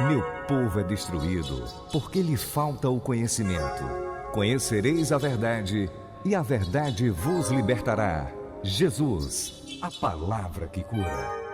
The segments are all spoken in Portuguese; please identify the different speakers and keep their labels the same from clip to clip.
Speaker 1: Meu povo é destruído, porque lhe falta o conhecimento. Conhecereis a verdade, e a verdade vos libertará. Jesus, a palavra que cura.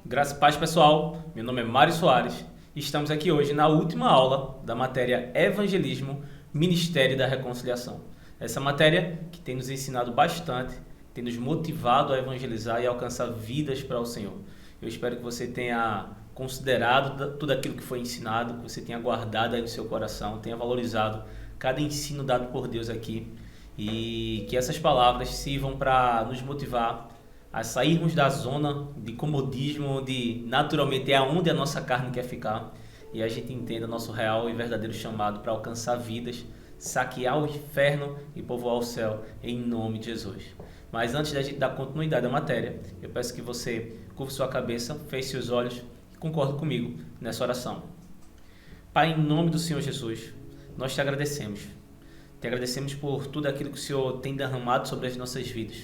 Speaker 2: Graças e paz, pessoal. Meu nome é Mário Soares e estamos aqui hoje na última aula da matéria Evangelismo, Ministério da Reconciliação. Essa matéria que tem nos ensinado bastante, tem nos motivado a evangelizar e alcançar vidas para o Senhor. Eu espero que você tenha considerado tudo aquilo que foi ensinado, que você tenha guardado aí no seu coração, tenha valorizado cada ensino dado por Deus aqui e que essas palavras sirvam para nos motivar a sairmos da zona de comodismo, onde naturalmente é onde a nossa carne quer ficar, e a gente entenda nosso real e verdadeiro chamado para alcançar vidas, saquear o inferno e povoar o céu, em nome de Jesus. Mas antes da gente dar continuidade à matéria, eu peço que você curva sua cabeça, feche seus olhos e concorde comigo nessa oração. Pai, em nome do Senhor Jesus, nós te agradecemos. Te agradecemos por tudo aquilo que o Senhor tem derramado sobre as nossas vidas.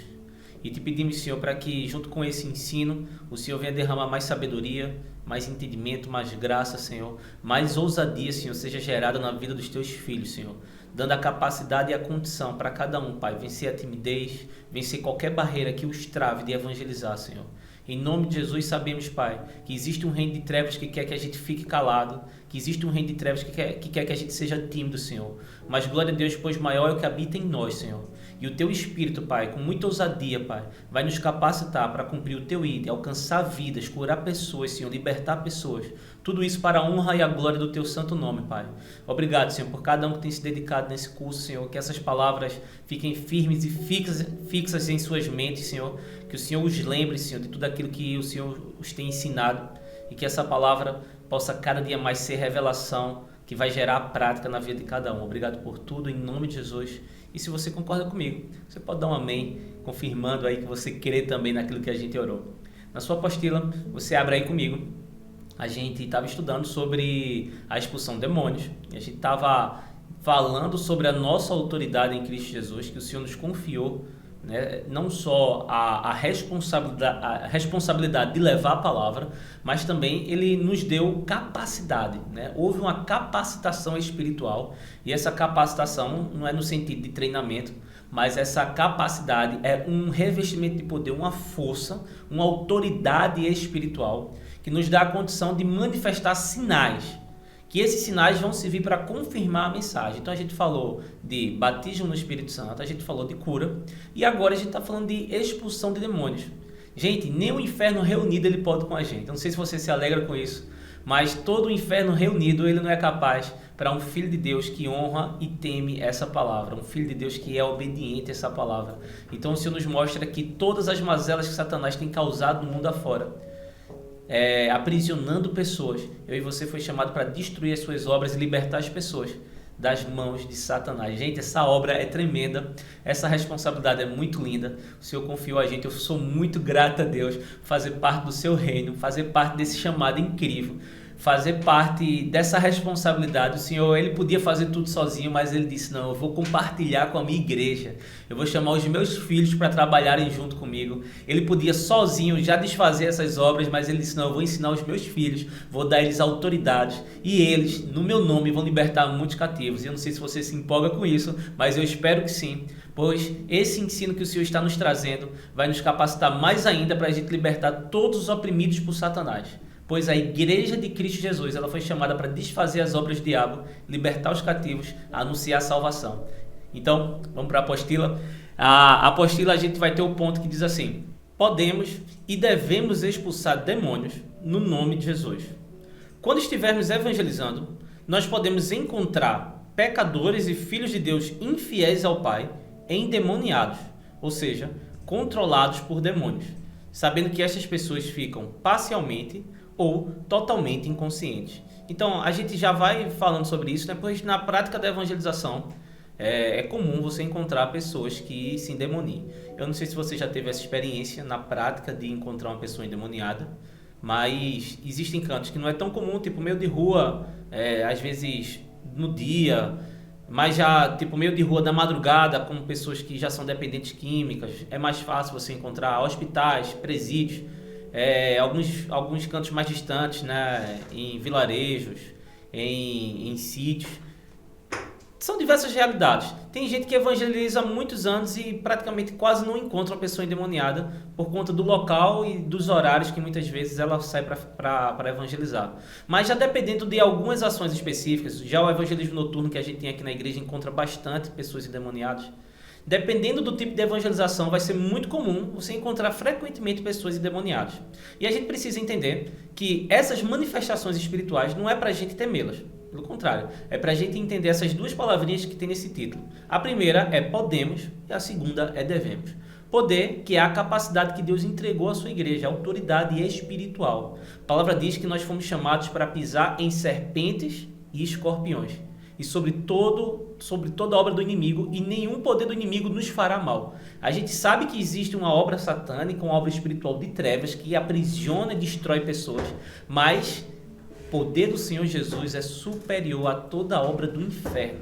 Speaker 2: E te pedimos, Senhor, para que junto com esse ensino, o Senhor venha derramar mais sabedoria, mais entendimento, mais graça, Senhor, mais ousadia, Senhor, seja gerada na vida dos teus filhos, Senhor, dando a capacidade e a condição para cada um, Pai, vencer a timidez, vencer qualquer barreira que os trave de evangelizar, Senhor. Em nome de Jesus sabemos, Pai, que existe um reino de trevas que quer que a gente fique calado, que existe um reino de trevas que quer que a gente seja tímido, Senhor. Mas glória a Deus, pois maior é o que habita em nós, Senhor. E o Teu Espírito, Pai, com muita ousadia, Pai, vai nos capacitar para cumprir o Teu ídolo, alcançar vidas, curar pessoas, Senhor, libertar pessoas. Tudo isso para a honra e a glória do Teu santo nome, Pai. Obrigado, Senhor, por cada um que tem se dedicado nesse curso, Senhor, que essas palavras fiquem firmes e fixas em suas mentes, Senhor, que o Senhor os lembre, Senhor, de tudo aquilo que o Senhor os tem ensinado e que essa palavra possa cada dia mais ser revelação que vai gerar a prática na vida de cada um. Obrigado por tudo, em nome de Jesus. E se você concorda comigo, você pode dar um amém, confirmando aí que você crê também naquilo que a gente orou. Na sua apostila, você abre aí comigo. A gente estava estudando sobre a expulsão de demônios. E a gente estava falando sobre a nossa autoridade em Cristo Jesus, que o Senhor nos confiou, né? Não só a responsabilidade de levar a palavra, mas também Ele nos deu capacidade, né? Houve uma capacitação espiritual, e essa capacitação não é no sentido de treinamento, mas essa capacidade é um revestimento de poder, uma força, uma autoridade espiritual que nos dá a condição de manifestar sinais, que esses sinais vão servir para confirmar a mensagem. Então a gente falou de batismo no Espírito Santo, a gente falou de cura, e agora a gente está falando de expulsão de demônios. Gente, nem o inferno reunido ele pode com a gente. Eu não sei se você se alegra com isso, mas todo o inferno reunido ele não é capaz para um filho de Deus que honra e teme essa palavra, um filho de Deus que é obediente a essa palavra. Então o Senhor nos mostra que todas as mazelas que Satanás tem causado no mundo afora, aprisionando pessoas, eu e você foi chamado para destruir as suas obras e libertar as pessoas das mãos de Satanás. Gente, essa obra é tremenda, essa responsabilidade é muito linda, o Senhor confiou a gente, eu sou muito grato a Deus fazer parte do seu reino, fazer parte desse chamado incrível, fazer parte dessa responsabilidade. O Senhor, Ele podia fazer tudo sozinho, mas Ele disse, não, eu vou compartilhar com a minha igreja, eu vou chamar os meus filhos para trabalharem junto comigo. Ele podia sozinho já desfazer essas obras, mas Ele disse, não, eu vou ensinar os meus filhos, vou dar eles autoridades, e eles, no meu nome, vão libertar muitos cativos. E eu não sei se você se empolga com isso, mas eu espero que sim, pois esse ensino que o Senhor está nos trazendo vai nos capacitar mais ainda para a gente libertar todos os oprimidos por Satanás. Pois a igreja de Cristo Jesus, ela foi chamada para desfazer as obras do diabo, libertar os cativos, anunciar a salvação. Então, vamos para a apostila. A apostila a gente vai ter o ponto que diz assim: podemos e devemos expulsar demônios no nome de Jesus. Quando estivermos evangelizando, nós podemos encontrar pecadores e filhos de Deus infiéis ao Pai, endemoniados, ou seja, controlados por demônios, sabendo que essas pessoas ficam parcialmente ou totalmente inconscientes. Então, a gente já vai falando sobre isso, né? Pois na prática da evangelização é comum você encontrar pessoas que se endemoniem. Eu não sei se você já teve essa experiência na prática de encontrar uma pessoa endemoniada, Mas existem cantos que não é tão comum, tipo meio de rua, às vezes no dia, mas já tipo meio de rua da madrugada, com pessoas que já são dependentes químicas, é mais fácil você encontrar hospitais, presídios, alguns cantos mais distantes, né, em vilarejos, em sítios. São diversas realidades. Tem gente que evangeliza há muitos anos e praticamente quase não encontra uma pessoa endemoniada por conta do local e dos horários que muitas vezes ela sai para evangelizar. Mas já dependendo de algumas ações específicas, já o evangelismo noturno que a gente tem aqui na igreja encontra bastante pessoas endemoniadas. Dependendo do tipo de evangelização, vai ser muito comum você encontrar frequentemente pessoas endemoniadas. E a gente precisa entender que essas manifestações espirituais não é para a gente temê-las. Pelo contrário, é para a gente entender essas duas palavrinhas que tem nesse título. A primeira é podemos e a segunda é devemos. Poder, que é a capacidade que Deus entregou à sua igreja, a autoridade espiritual. A palavra diz que nós fomos chamados para pisar em serpentes e escorpiões. E sobre toda a obra do inimigo, e nenhum poder do inimigo nos fará mal. A gente sabe que existe uma obra satânica, uma obra espiritual de trevas que aprisiona e destrói pessoas, mas o poder do Senhor Jesus é superior a toda a obra do inferno.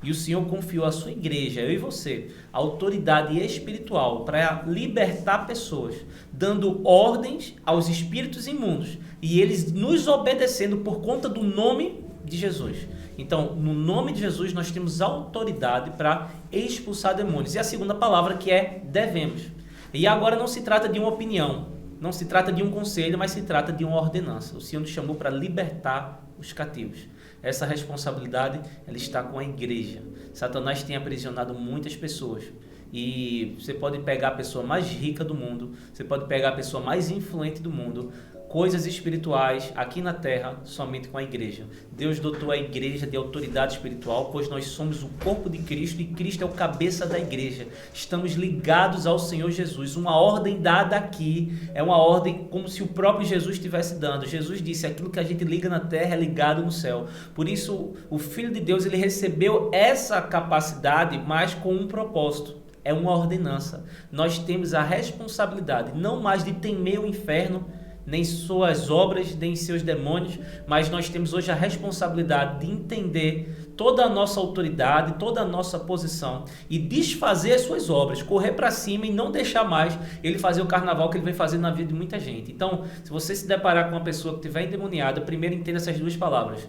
Speaker 2: E o Senhor confiou à sua igreja, eu e você, a autoridade espiritual para libertar pessoas, dando ordens aos espíritos imundos e eles nos obedecendo por conta do nome de Jesus. Então, no nome de Jesus, nós temos autoridade para expulsar demônios. E a segunda palavra que é devemos. E agora não se trata de uma opinião, não se trata de um conselho, mas se trata de uma ordenança. O Senhor nos chamou para libertar os cativos. Essa responsabilidade, ela está com a igreja. Satanás tem aprisionado muitas pessoas. E você pode pegar a pessoa mais rica do mundo, você pode pegar a pessoa mais influente do mundo, coisas espirituais aqui na terra somente com a igreja. Deus dotou a igreja de autoridade espiritual, pois nós somos o corpo de Cristo e Cristo é o cabeça da igreja. Estamos ligados ao Senhor Jesus. Uma ordem dada aqui é uma ordem como se o próprio Jesus estivesse dando. Jesus disse, aquilo que a gente liga na terra é ligado no céu. Por isso, o Filho de Deus, ele recebeu essa capacidade, mas com um propósito. É uma ordenança. Nós temos a responsabilidade, não mais de temer o inferno, nem suas obras, nem seus demônios, mas nós temos hoje a responsabilidade de entender toda a nossa autoridade, toda a nossa posição e desfazer as suas obras, correr para cima e não deixar mais ele fazer o carnaval que ele vem fazer na vida de muita gente. Então, se você se deparar com uma pessoa que estiver endemoniada, primeiro entenda essas duas palavras.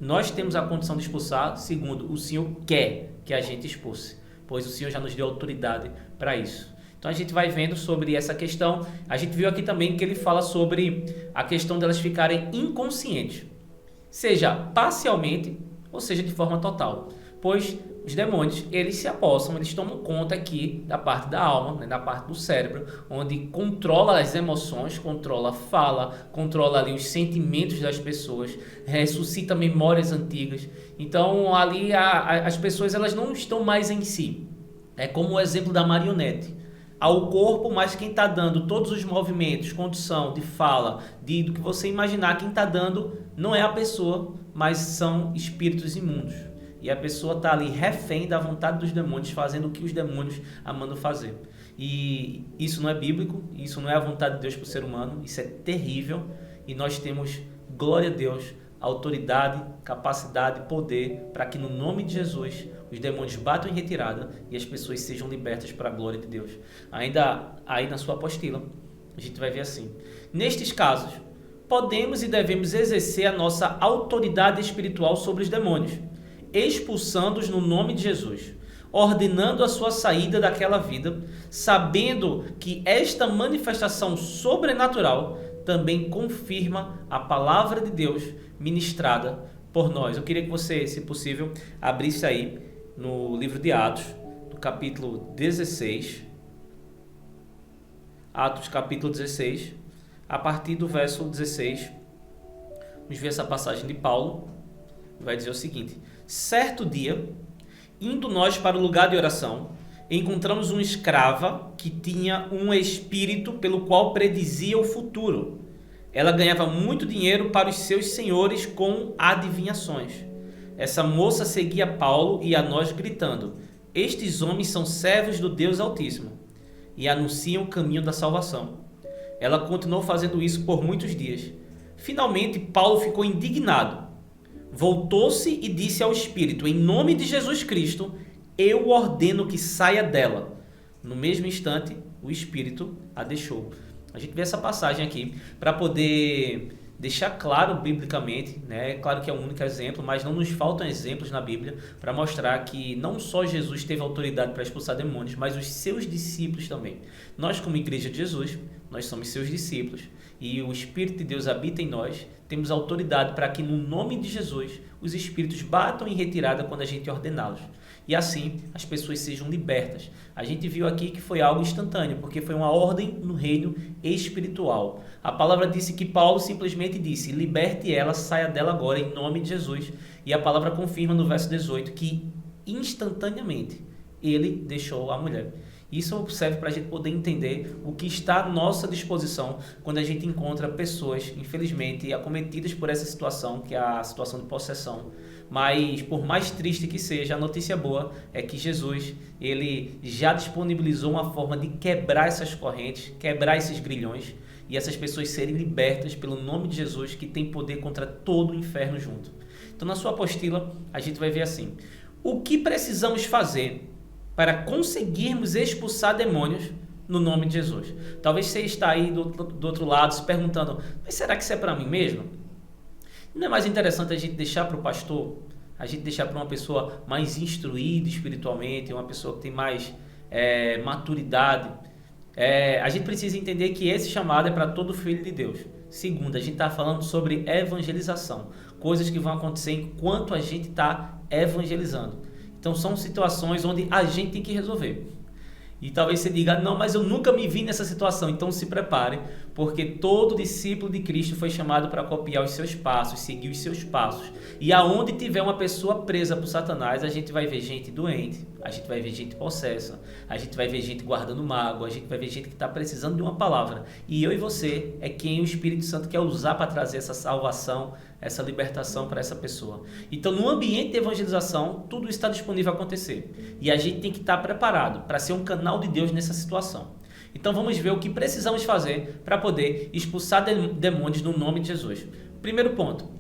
Speaker 2: Nós temos a condição de expulsar, segundo, o Senhor quer que a gente expulse, pois o Senhor já nos deu autoridade para isso. Então a gente vai vendo sobre essa questão. A gente viu aqui também que ele fala sobre a questão delas ficarem inconscientes, seja parcialmente ou seja de forma total, pois os demônios, eles se apossam, eles tomam conta aqui da parte da alma, né, da parte do cérebro, onde controla as emoções, controla a fala, controla ali os sentimentos das pessoas, ressuscita memórias antigas. Então ali as pessoas, elas não estão mais em si. É como o exemplo da marionete. Ao corpo, mas quem está dando todos os movimentos, condição de fala, do que você imaginar, quem está dando não é a pessoa, mas são espíritos imundos. E a pessoa está ali refém da vontade dos demônios, fazendo o que os demônios a mandam fazer. E isso não é bíblico, isso não é a vontade de Deus para o ser humano, isso é terrível. E nós temos, glória a Deus, autoridade, capacidade, poder, para que no nome de Jesus os demônios batam em retirada e as pessoas sejam libertas para a glória de Deus. Ainda aí na sua apostila, a gente vai ver assim. Nestes casos, podemos e devemos exercer a nossa autoridade espiritual sobre os demônios, expulsando-os no nome de Jesus, ordenando a sua saída daquela vida, sabendo que esta manifestação sobrenatural também confirma a palavra de Deus ministrada por nós. Eu queria que você, se possível, abrisse aí no livro de Atos, no capítulo 16, Atos capítulo 16, a partir do verso 16, vamos ver essa passagem de Paulo, vai dizer o seguinte: certo dia, indo nós para o lugar de oração, encontramos uma escrava que tinha um espírito pelo qual predizia o futuro. Ela ganhava muito dinheiro para os seus senhores com adivinhações. Essa moça seguia Paulo e a nós gritando: estes homens são servos do Deus Altíssimo e anunciam o caminho da salvação. Ela continuou fazendo isso por muitos dias. Finalmente, Paulo ficou indignado. Voltou-se e disse ao espírito: em nome de Jesus Cristo, eu ordeno que saia dela. No mesmo instante, o espírito a deixou. A gente vê essa passagem aqui para poder deixar claro biblicamente, né? Claro que é um único exemplo, mas não nos faltam exemplos na Bíblia para mostrar que não só Jesus teve autoridade para expulsar demônios, mas os seus discípulos também. Nós, como Igreja de Jesus, nós somos seus discípulos e o Espírito de Deus habita em nós. Temos autoridade para que no nome de Jesus os espíritos batam em retirada quando a gente ordená-los. E assim as pessoas sejam libertas. A gente viu aqui que foi algo instantâneo, porque foi uma ordem no reino espiritual. A palavra disse que Paulo simplesmente disse: liberte ela, saia dela agora, em nome de Jesus. E a palavra confirma no verso 18 que instantaneamente ele deixou a mulher. Isso serve para a gente poder entender o que está à nossa disposição quando a gente encontra pessoas, infelizmente, acometidas por essa situação, que é a situação de possessão. Mas, por mais triste que seja, a notícia boa é que Jesus, ele já disponibilizou uma forma de quebrar essas correntes, quebrar esses grilhões, e essas pessoas serem libertas pelo nome de Jesus, que tem poder contra todo o inferno junto. Então, na sua apostila, a gente vai ver assim: o que precisamos fazer para conseguirmos expulsar demônios no nome de Jesus? Talvez você está aí do outro lado se perguntando: mas será que isso é para mim mesmo? Não é mais interessante a gente deixar para o pastor, a gente deixar para uma pessoa mais instruída espiritualmente, uma pessoa que tem mais maturidade? A gente precisa entender que esse chamado é para todo filho de Deus. Segundo, a gente está falando sobre evangelização, coisas que vão acontecer enquanto a gente está evangelizando. Então são situações onde a gente tem que resolver. E talvez você diga: não, mas eu nunca me vi nessa situação. Então se prepare, porque todo discípulo de Cristo foi chamado para copiar os seus passos, seguir os seus passos. E aonde tiver uma pessoa presa por Satanás, a gente vai ver gente doente, a gente vai ver gente possessa, a gente vai ver gente guardando mágoa, a gente vai ver gente que está precisando de uma palavra. E eu e você é quem o Espírito Santo quer usar para trazer essa salvação, essa libertação para essa pessoa. Então, no ambiente de evangelização, tudo está disponível a acontecer. E a gente tem que estar preparado para ser um canal de Deus nessa situação. Então, vamos ver o que precisamos fazer para poder expulsar demônios no nome de Jesus. Primeiro ponto: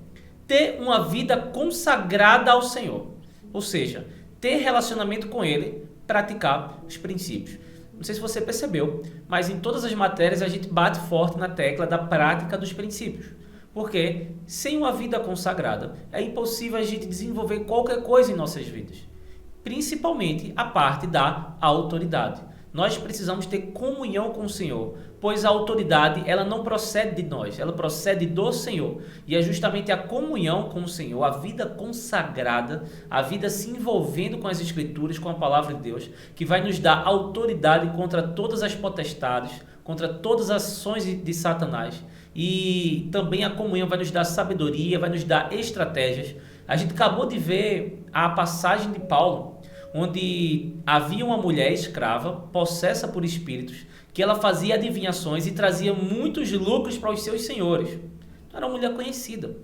Speaker 2: ter uma vida consagrada ao Senhor. Ou seja, ter relacionamento com Ele, praticar os princípios. Não sei se você percebeu, mas em todas as matérias a gente bate forte na tecla da prática dos princípios. Porque sem uma vida consagrada é impossível a gente desenvolver qualquer coisa em nossas vidas. Principalmente a parte da autoridade. Nós precisamos ter comunhão com o Senhor, pois a autoridade ela não procede de nós, ela procede do Senhor. E é justamente a comunhão com o Senhor, a vida consagrada, a vida se envolvendo com as Escrituras, com a Palavra de Deus, que vai nos dar autoridade contra todas as potestades, contra todas as ações de Satanás. E também a comunhão vai nos dar sabedoria, vai nos dar estratégias. A gente acabou de ver a passagem de Paulo, onde havia uma mulher escrava, possessa por espíritos, que ela fazia adivinhações e trazia muitos lucros para os seus senhores. Então, era uma mulher conhecida.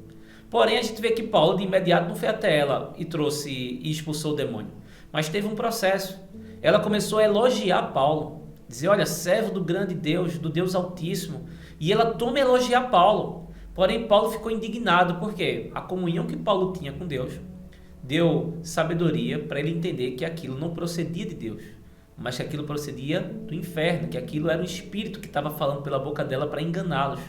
Speaker 2: Porém, a gente vê que Paulo, de imediato, não foi até ela e expulsou o demônio. Mas teve um processo. Ela começou a elogiar Paulo, dizer: olha, servo do grande Deus, do Deus Altíssimo. E ela toma a elogiar Paulo. Porém, Paulo ficou indignado, porque a comunhão que Paulo tinha com Deus deu sabedoria para ele entender que aquilo não procedia de Deus, mas que aquilo procedia do inferno, que aquilo era o espírito que estava falando pela boca dela para enganá-los.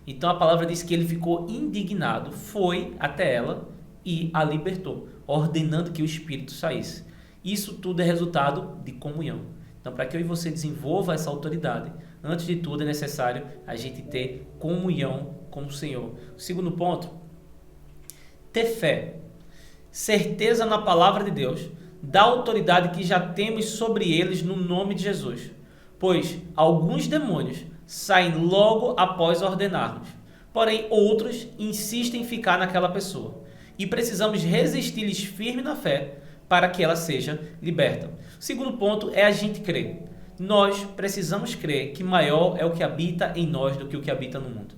Speaker 2: Então a palavra diz que ele ficou indignado, foi até ela e a libertou, ordenando que o espírito saísse. Isso tudo é resultado de comunhão. Então, para que eu e você desenvolva essa autoridade, antes de tudo é necessário a gente ter comunhão com o Senhor. O segundo ponto: ter fé. Certeza na palavra de Deus, da autoridade que já temos sobre eles no nome de Jesus. Pois alguns demônios saem logo após ordenar-nos, porém outros insistem em ficar naquela pessoa. E precisamos resistir-lhes firme na fé para que ela seja liberta. O segundo ponto é a gente crer. Nós precisamos crer que maior é o que habita em nós do que o que habita no mundo.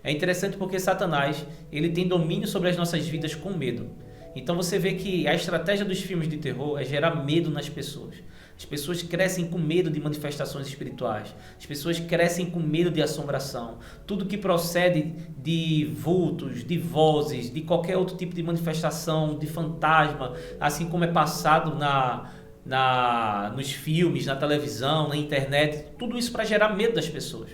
Speaker 2: É interessante porque Satanás ele tem domínio sobre as nossas vidas com medo. Então você vê que a estratégia dos filmes de terror é gerar medo nas pessoas. As pessoas crescem com medo de manifestações espirituais. As pessoas crescem com medo de assombração. Tudo que procede de vultos, de vozes, de qualquer outro tipo de manifestação, de fantasma, assim como é passado nos filmes, na televisão, na internet, tudo isso para gerar medo das pessoas.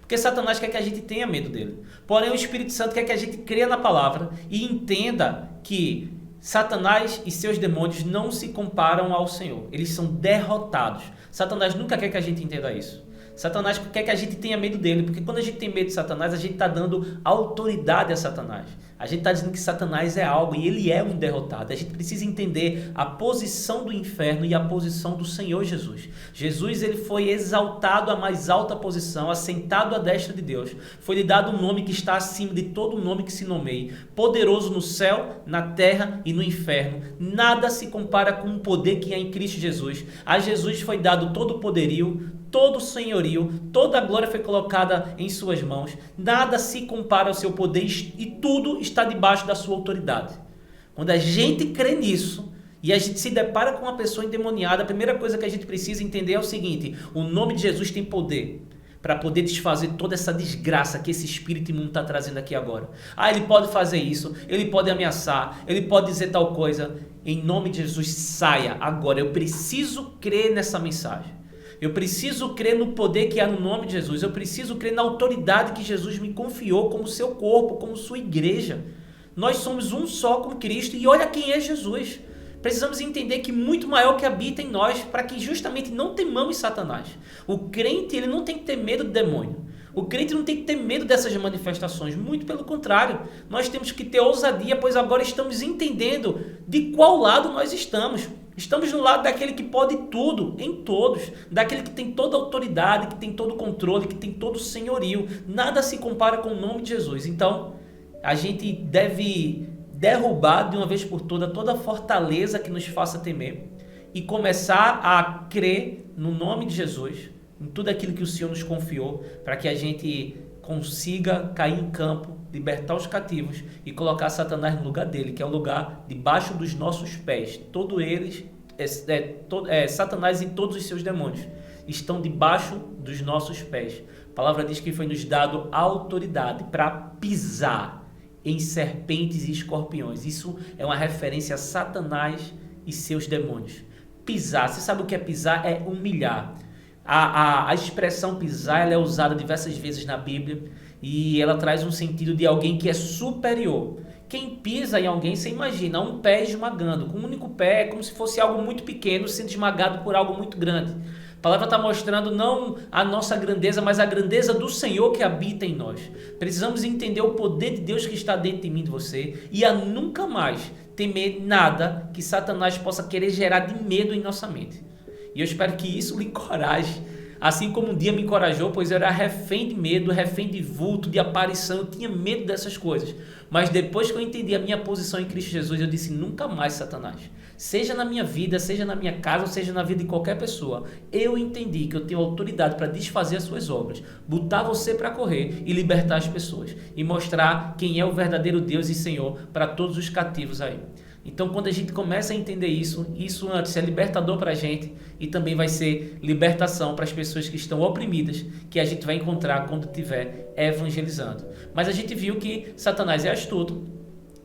Speaker 2: Porque Satanás quer que a gente tenha medo dele. Porém, o Espírito Santo quer que a gente creia na palavra e entenda que Satanás e seus demônios não se comparam ao Senhor. Eles são derrotados. Satanás nunca quer que a gente entenda isso. Satanás quer que a gente tenha medo dele, porque quando a gente tem medo de Satanás, a gente está dando autoridade a Satanás. A gente está dizendo que Satanás é algo e ele é um derrotado. A gente precisa entender a posição do inferno e a posição do Senhor Jesus. Jesus, ele foi exaltado à mais alta posição, assentado à destra de Deus. Foi-lhe dado um nome que está acima de todo nome que se nomeie, poderoso no céu, na terra e no inferno. Nada se compara com o poder que há em Cristo Jesus. A Jesus foi dado todo o poderio, todo o senhorio, toda a glória foi colocada em suas mãos. Nada se compara ao seu poder e tudo está debaixo da sua autoridade. Quando a gente crê nisso e a gente se depara com uma pessoa endemoniada, a primeira coisa que a gente precisa entender é o seguinte: o nome de Jesus tem poder para poder desfazer toda essa desgraça que esse espírito imundo está trazendo aqui agora. Ele pode fazer isso, ele pode ameaçar, ele pode dizer tal coisa. Em nome de Jesus, saia agora. Eu preciso crer nessa mensagem. Eu preciso crer no poder que há no nome de Jesus. Eu preciso crer na autoridade que Jesus me confiou como seu corpo, como sua igreja. Nós somos um só com Cristo e olha quem é Jesus. Precisamos entender que muito maior que habita em nós para que justamente não temamos Satanás. O crente, ele não tem que ter medo do demônio. O crente não tem que ter medo dessas manifestações. Muito pelo contrário. Nós temos que ter ousadia, pois agora estamos entendendo de qual lado nós estamos. Estamos no lado daquele que pode tudo, em todos. Daquele que tem toda a autoridade, que tem todo o controle, que tem todo o senhorio. Nada se compara com o nome de Jesus. Então, a gente deve derrubar de uma vez por toda a fortaleza que nos faça temer e começar a crer no nome de Jesus, em tudo aquilo que o Senhor nos confiou, para que a gente consiga cair em campo, libertar os cativos e colocar Satanás no lugar dele, que é o lugar debaixo dos nossos pés. Todos eles, Satanás e todos os seus demônios estão debaixo dos nossos pés. A palavra diz que foi nos dado autoridade para pisar em serpentes e escorpiões. Isso é uma referência a Satanás e seus demônios. Pisar, você sabe o que é pisar? É humilhar. A expressão pisar, ela é usada diversas vezes na Bíblia e ela traz um sentido de alguém que é superior. Quem pisa em alguém, você imagina, um pé esmagando. Com um único pé é como se fosse algo muito pequeno sendo esmagado por algo muito grande. A palavra está mostrando não a nossa grandeza, mas a grandeza do Senhor que habita em nós. Precisamos entender o poder de Deus que está dentro de mim e de você e a nunca mais temer nada que Satanás possa querer gerar de medo em nossa mente. E eu espero que isso lhe encoraje, assim como um dia me encorajou, pois eu era refém de medo, refém de vulto, de aparição, eu tinha medo dessas coisas. Mas depois que eu entendi a minha posição em Cristo Jesus, eu disse: nunca mais, Satanás. Seja na minha vida, seja na minha casa, ou seja na vida de qualquer pessoa, eu entendi que eu tenho autoridade para desfazer as suas obras, botar você para correr e libertar as pessoas, e mostrar quem é o verdadeiro Deus e Senhor para todos os cativos aí. Então, quando a gente começa a entender isso antes é libertador para a gente e também vai ser libertação para as pessoas que estão oprimidas, que a gente vai encontrar quando estiver evangelizando. Mas a gente viu que Satanás é astuto.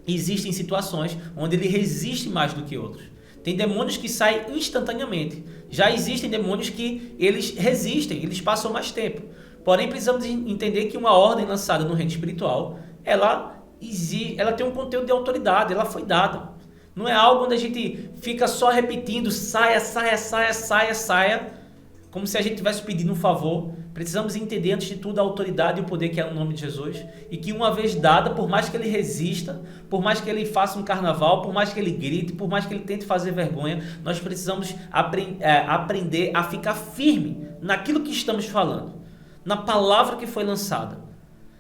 Speaker 2: Existem situações onde ele resiste mais do que outros. Tem demônios que saem instantaneamente. Já existem demônios que eles resistem, eles passam mais tempo. Porém, precisamos entender que uma ordem lançada no reino espiritual, ela tem um conteúdo de autoridade, ela foi dada. Não é algo onde a gente fica só repetindo saia, como se a gente estivesse pedindo um favor. Precisamos entender antes de tudo a autoridade e o poder que é no nome de Jesus, e que uma vez dada, por mais que ele resista, por mais que ele faça um carnaval, por mais que ele grite, por mais que ele tente fazer vergonha, nós precisamos aprender a ficar firme naquilo que estamos falando, na palavra que foi lançada,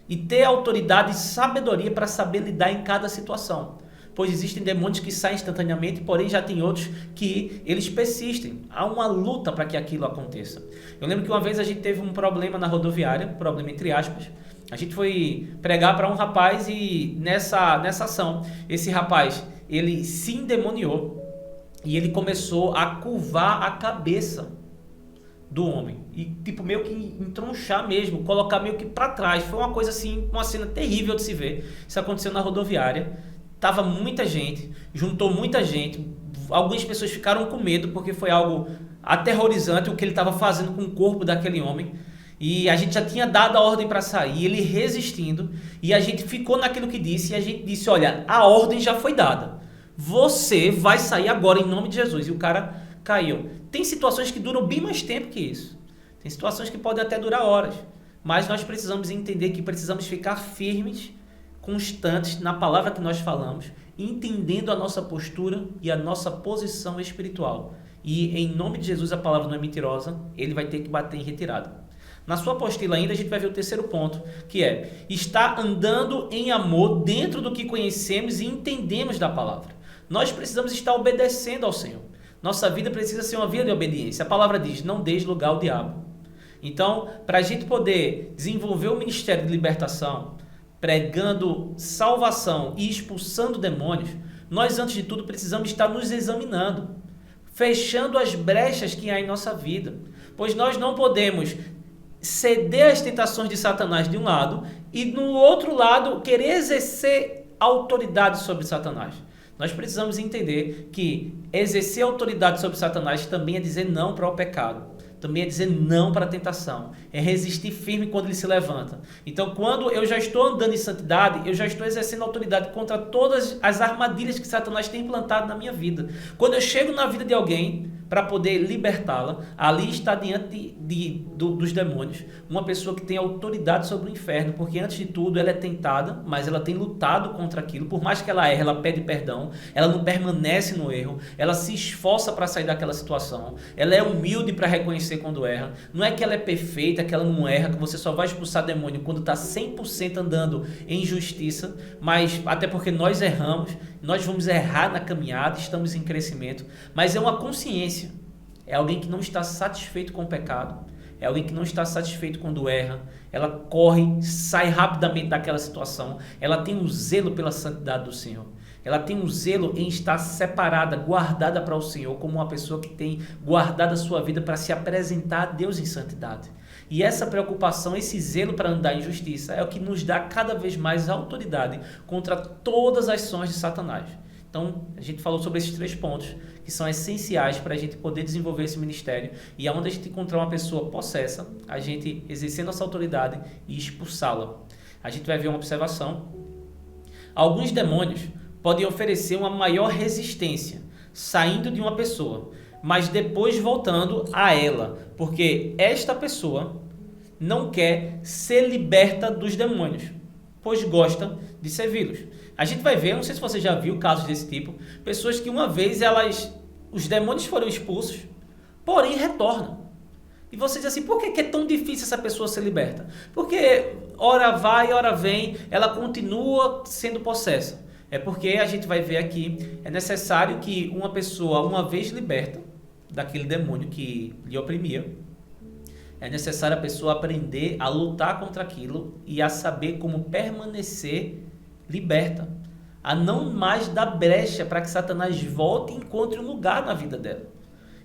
Speaker 2: e ter autoridade e sabedoria para saber lidar em cada situação. Pois existem demônios que saem instantaneamente, porém já tem outros que eles persistem. Há uma luta para que aquilo aconteça. Eu lembro que uma vez a gente teve um problema na rodoviária, problema entre aspas. A gente foi pregar para um rapaz e nessa ação, esse rapaz, ele se endemoniou E ele começou a curvar a cabeça do homem. E tipo, meio que entronchar mesmo, colocar meio que para trás. Foi uma coisa assim, uma cena terrível de se ver. Isso aconteceu na rodoviária. Tava muita gente, juntou muita gente. Algumas pessoas ficaram com medo porque foi algo aterrorizante o que ele estava fazendo com o corpo daquele homem. E a gente já tinha dado a ordem para sair, ele resistindo. E a gente ficou naquilo que disse. E a gente disse, olha, a ordem já foi dada. Você vai sair agora em nome de Jesus. E o cara caiu. Tem situações que duram bem mais tempo que isso. Tem situações que podem até durar horas. Mas nós precisamos entender que precisamos ficar firmes, constantes na palavra que nós falamos, entendendo a nossa postura e a nossa posição espiritual. E em nome de Jesus, a palavra não é mentirosa, ele vai ter que bater em retirada. Na sua apostila ainda a gente vai ver o terceiro ponto, que é estar andando em amor dentro do que conhecemos e entendemos da palavra. Nós precisamos estar obedecendo ao Senhor. Nossa vida precisa ser uma vida de obediência. A palavra diz, não deis lugar ao diabo. Então, para a gente poder desenvolver o ministério de libertação, pregando salvação e expulsando demônios, nós antes de tudo precisamos estar nos examinando, fechando as brechas que há em nossa vida. Pois nós não podemos ceder às tentações de Satanás de um lado e no outro lado querer exercer autoridade sobre Satanás. Nós precisamos entender que exercer autoridade sobre Satanás também é dizer não para o pecado. Também é dizer não para a tentação. É resistir firme quando ele se levanta. Então, quando eu já estou andando em santidade, eu já estou exercendo autoridade contra todas as armadilhas que Satanás tem implantado na minha vida. Quando eu chego na vida de alguém para poder libertá-la, ali está diante dos demônios uma pessoa que tem autoridade sobre o inferno, porque antes de tudo ela é tentada, mas ela tem lutado contra aquilo. Por mais que ela erre, ela pede perdão, ela não permanece no erro, ela se esforça para sair daquela situação, ela é humilde para reconhecer quando erra. Não é que ela é perfeita, que ela não erra, que você só vai expulsar demônio quando está 100% andando em justiça, mas até porque nós erramos, nós vamos errar na caminhada, estamos em crescimento, mas é uma consciência. É alguém que não está satisfeito com o pecado. É alguém que não está satisfeito quando erra. Ela corre, sai rapidamente daquela situação. Ela tem um zelo pela santidade do Senhor. Ela tem um zelo em estar separada, guardada para o Senhor, como uma pessoa que tem guardado a sua vida para se apresentar a Deus em santidade. E essa preocupação, esse zelo para andar em justiça é o que nos dá cada vez mais autoridade contra todas as ações de Satanás. Então, a gente falou sobre esses 3 pontos que são essenciais para a gente poder desenvolver esse ministério. E aonde a gente encontrar uma pessoa possessa, a gente exercer nossa autoridade e expulsá-la. A gente vai ver uma observação. Alguns demônios podem oferecer uma maior resistência saindo de uma pessoa, mas depois voltando a ela, porque esta pessoa não quer ser liberta dos demônios, pois gosta de servi-los. A gente vai ver, não sei se você já viu casos desse tipo, pessoas que uma vez os demônios foram expulsos, porém retornam. E você diz assim, por que é tão difícil essa pessoa ser liberta? Porque ora vai, ora vem, ela continua sendo possessa. É porque a gente vai ver aqui, é necessário que uma pessoa, uma vez liberta daquele demônio que lhe oprimia, é necessário a pessoa aprender a lutar contra aquilo e a saber como permanecer liberta, a não mais dar brecha para que Satanás volte e encontre um lugar na vida dela.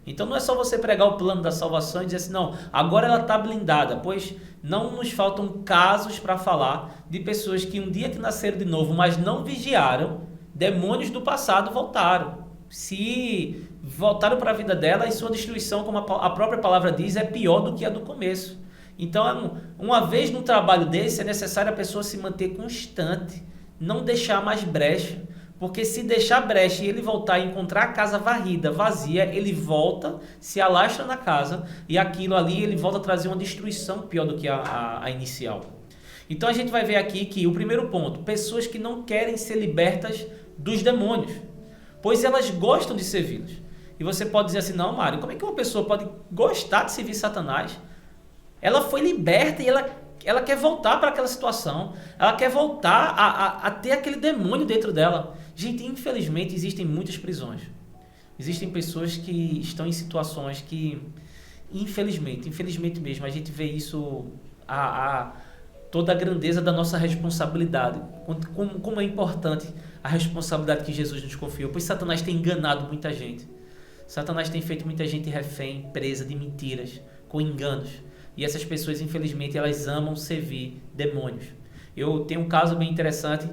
Speaker 2: Então não é só você pregar o plano da salvação e dizer assim, não, agora ela está blindada, pois não nos faltam casos para falar de pessoas que um dia que nasceram de novo, mas não vigiaram, demônios do passado voltaram. Se voltaram para a vida dela e sua destruição, como a própria palavra diz, é pior do que a do começo. Então, uma vez num trabalho desse, é necessário a pessoa se manter constante, não deixar mais brecha, porque se deixar brecha e ele voltar e encontrar a casa varrida, vazia, ele volta, se alastra na casa e aquilo ali ele volta a trazer uma destruição pior do que a inicial. Então a gente vai ver aqui que o primeiro ponto, pessoas que não querem ser libertas dos demônios, pois elas gostam de servi-los. E você pode dizer assim, não, Mário, como é que uma pessoa pode gostar de servir Satanás? Ela foi liberta e ela quer voltar para aquela situação, ela quer voltar a ter aquele demônio dentro dela. Gente, infelizmente existem muitas prisões. Existem pessoas que estão em situações que, infelizmente mesmo, a gente vê isso, toda a grandeza da nossa responsabilidade, como é importante a responsabilidade que Jesus nos confiou, pois Satanás tem enganado muita gente. Satanás tem feito muita gente refém, presa de mentiras, com enganos. E essas pessoas, infelizmente, elas amam servir demônios. Eu tenho um caso bem interessante.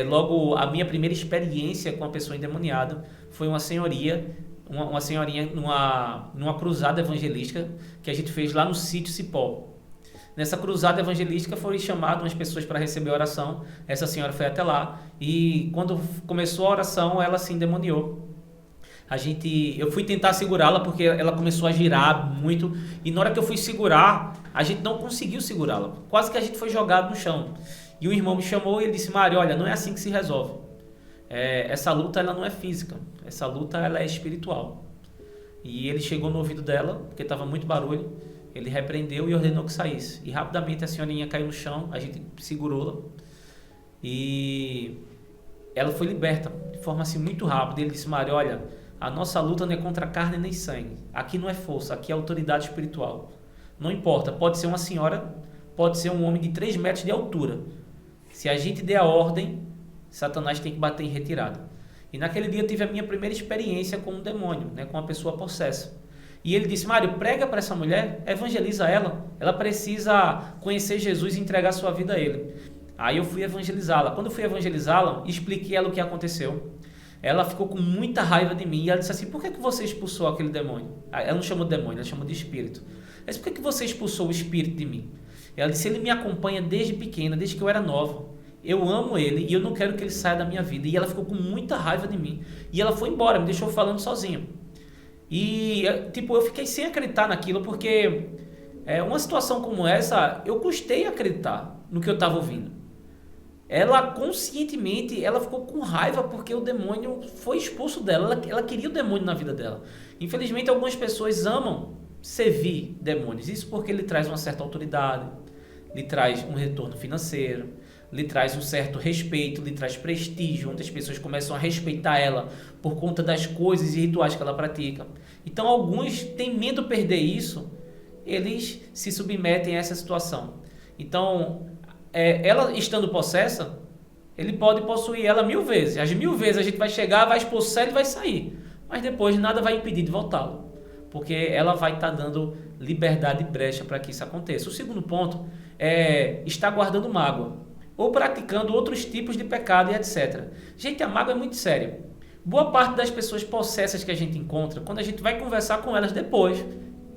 Speaker 2: Logo, a minha primeira experiência com uma pessoa endemoniada foi uma senhorinha numa cruzada evangelística que a gente fez lá no sítio Cipó. Nessa cruzada evangelística foram chamadas umas pessoas para receber a oração. Essa senhora foi até lá e quando começou a oração, ela se endemoniou. Eu fui tentar segurá-la porque ela começou a girar muito e na hora que eu fui segurar, a gente não conseguiu segurá-la. Quase que a gente foi jogado no chão. E o irmão me chamou e ele disse: Mário, olha, não é assim que se resolve. Essa luta ela não é física, essa luta ela é espiritual. E ele chegou no ouvido dela, porque estava muito barulho, ele repreendeu e ordenou que saísse. E rapidamente a senhorinha caiu no chão, a gente segurou-la e ela foi liberta de forma assim muito rápida. Ele disse: Mário, olha, a nossa luta não é contra carne nem sangue. Aqui não é força, aqui é autoridade espiritual. Não importa, pode ser uma senhora, pode ser um homem de 3 metros de altura. Se a gente der a ordem, Satanás tem que bater em retirada. E naquele dia eu tive a minha primeira experiência com um demônio, com uma pessoa possessa. E ele disse: Mário, prega para essa mulher, evangeliza ela. Ela precisa conhecer Jesus e entregar sua vida a ele. Aí eu fui evangelizá-la. Quando eu fui evangelizá-la, expliquei a ela o que aconteceu. Ela ficou com muita raiva de mim e ela disse assim: por que você expulsou aquele demônio? Ela não chamou de demônio, ela chamou de espírito. Ela disse: por que você expulsou o espírito de mim? Ela disse: ele me acompanha desde pequena, desde que eu era nova. Eu amo ele e eu não quero que ele saia da minha vida. E ela ficou com muita raiva de mim. E ela foi embora, me deixou falando sozinha. E eu fiquei sem acreditar naquilo, porque uma situação como essa, eu custei acreditar no que eu estava ouvindo. Ela conscientemente, ela ficou com raiva porque o demônio foi expulso dela. Ela queria o demônio na vida dela. Infelizmente, algumas pessoas amam servir demônios. Isso porque ele traz uma certa autoridade, lhe traz um retorno financeiro, lhe traz um certo respeito, lhe traz prestígio, onde as pessoas começam a respeitar ela por conta das coisas e rituais que ela pratica. Então, alguns, temendo perder isso, eles se submetem a essa situação. Então, ela estando possessa, ele pode possuir ela 1000 vezes. As 1000 vezes a gente vai chegar, vai expulsar, ele vai sair. Mas depois nada vai impedir de voltá-lo, porque ela vai estar dando liberdade e brecha para que isso aconteça. O segundo ponto é estar guardando mágoa, ou praticando outros tipos de pecado e etc. Gente, a mágoa é muito séria. Boa parte das pessoas possessas que a gente encontra, quando a gente vai conversar com elas depois,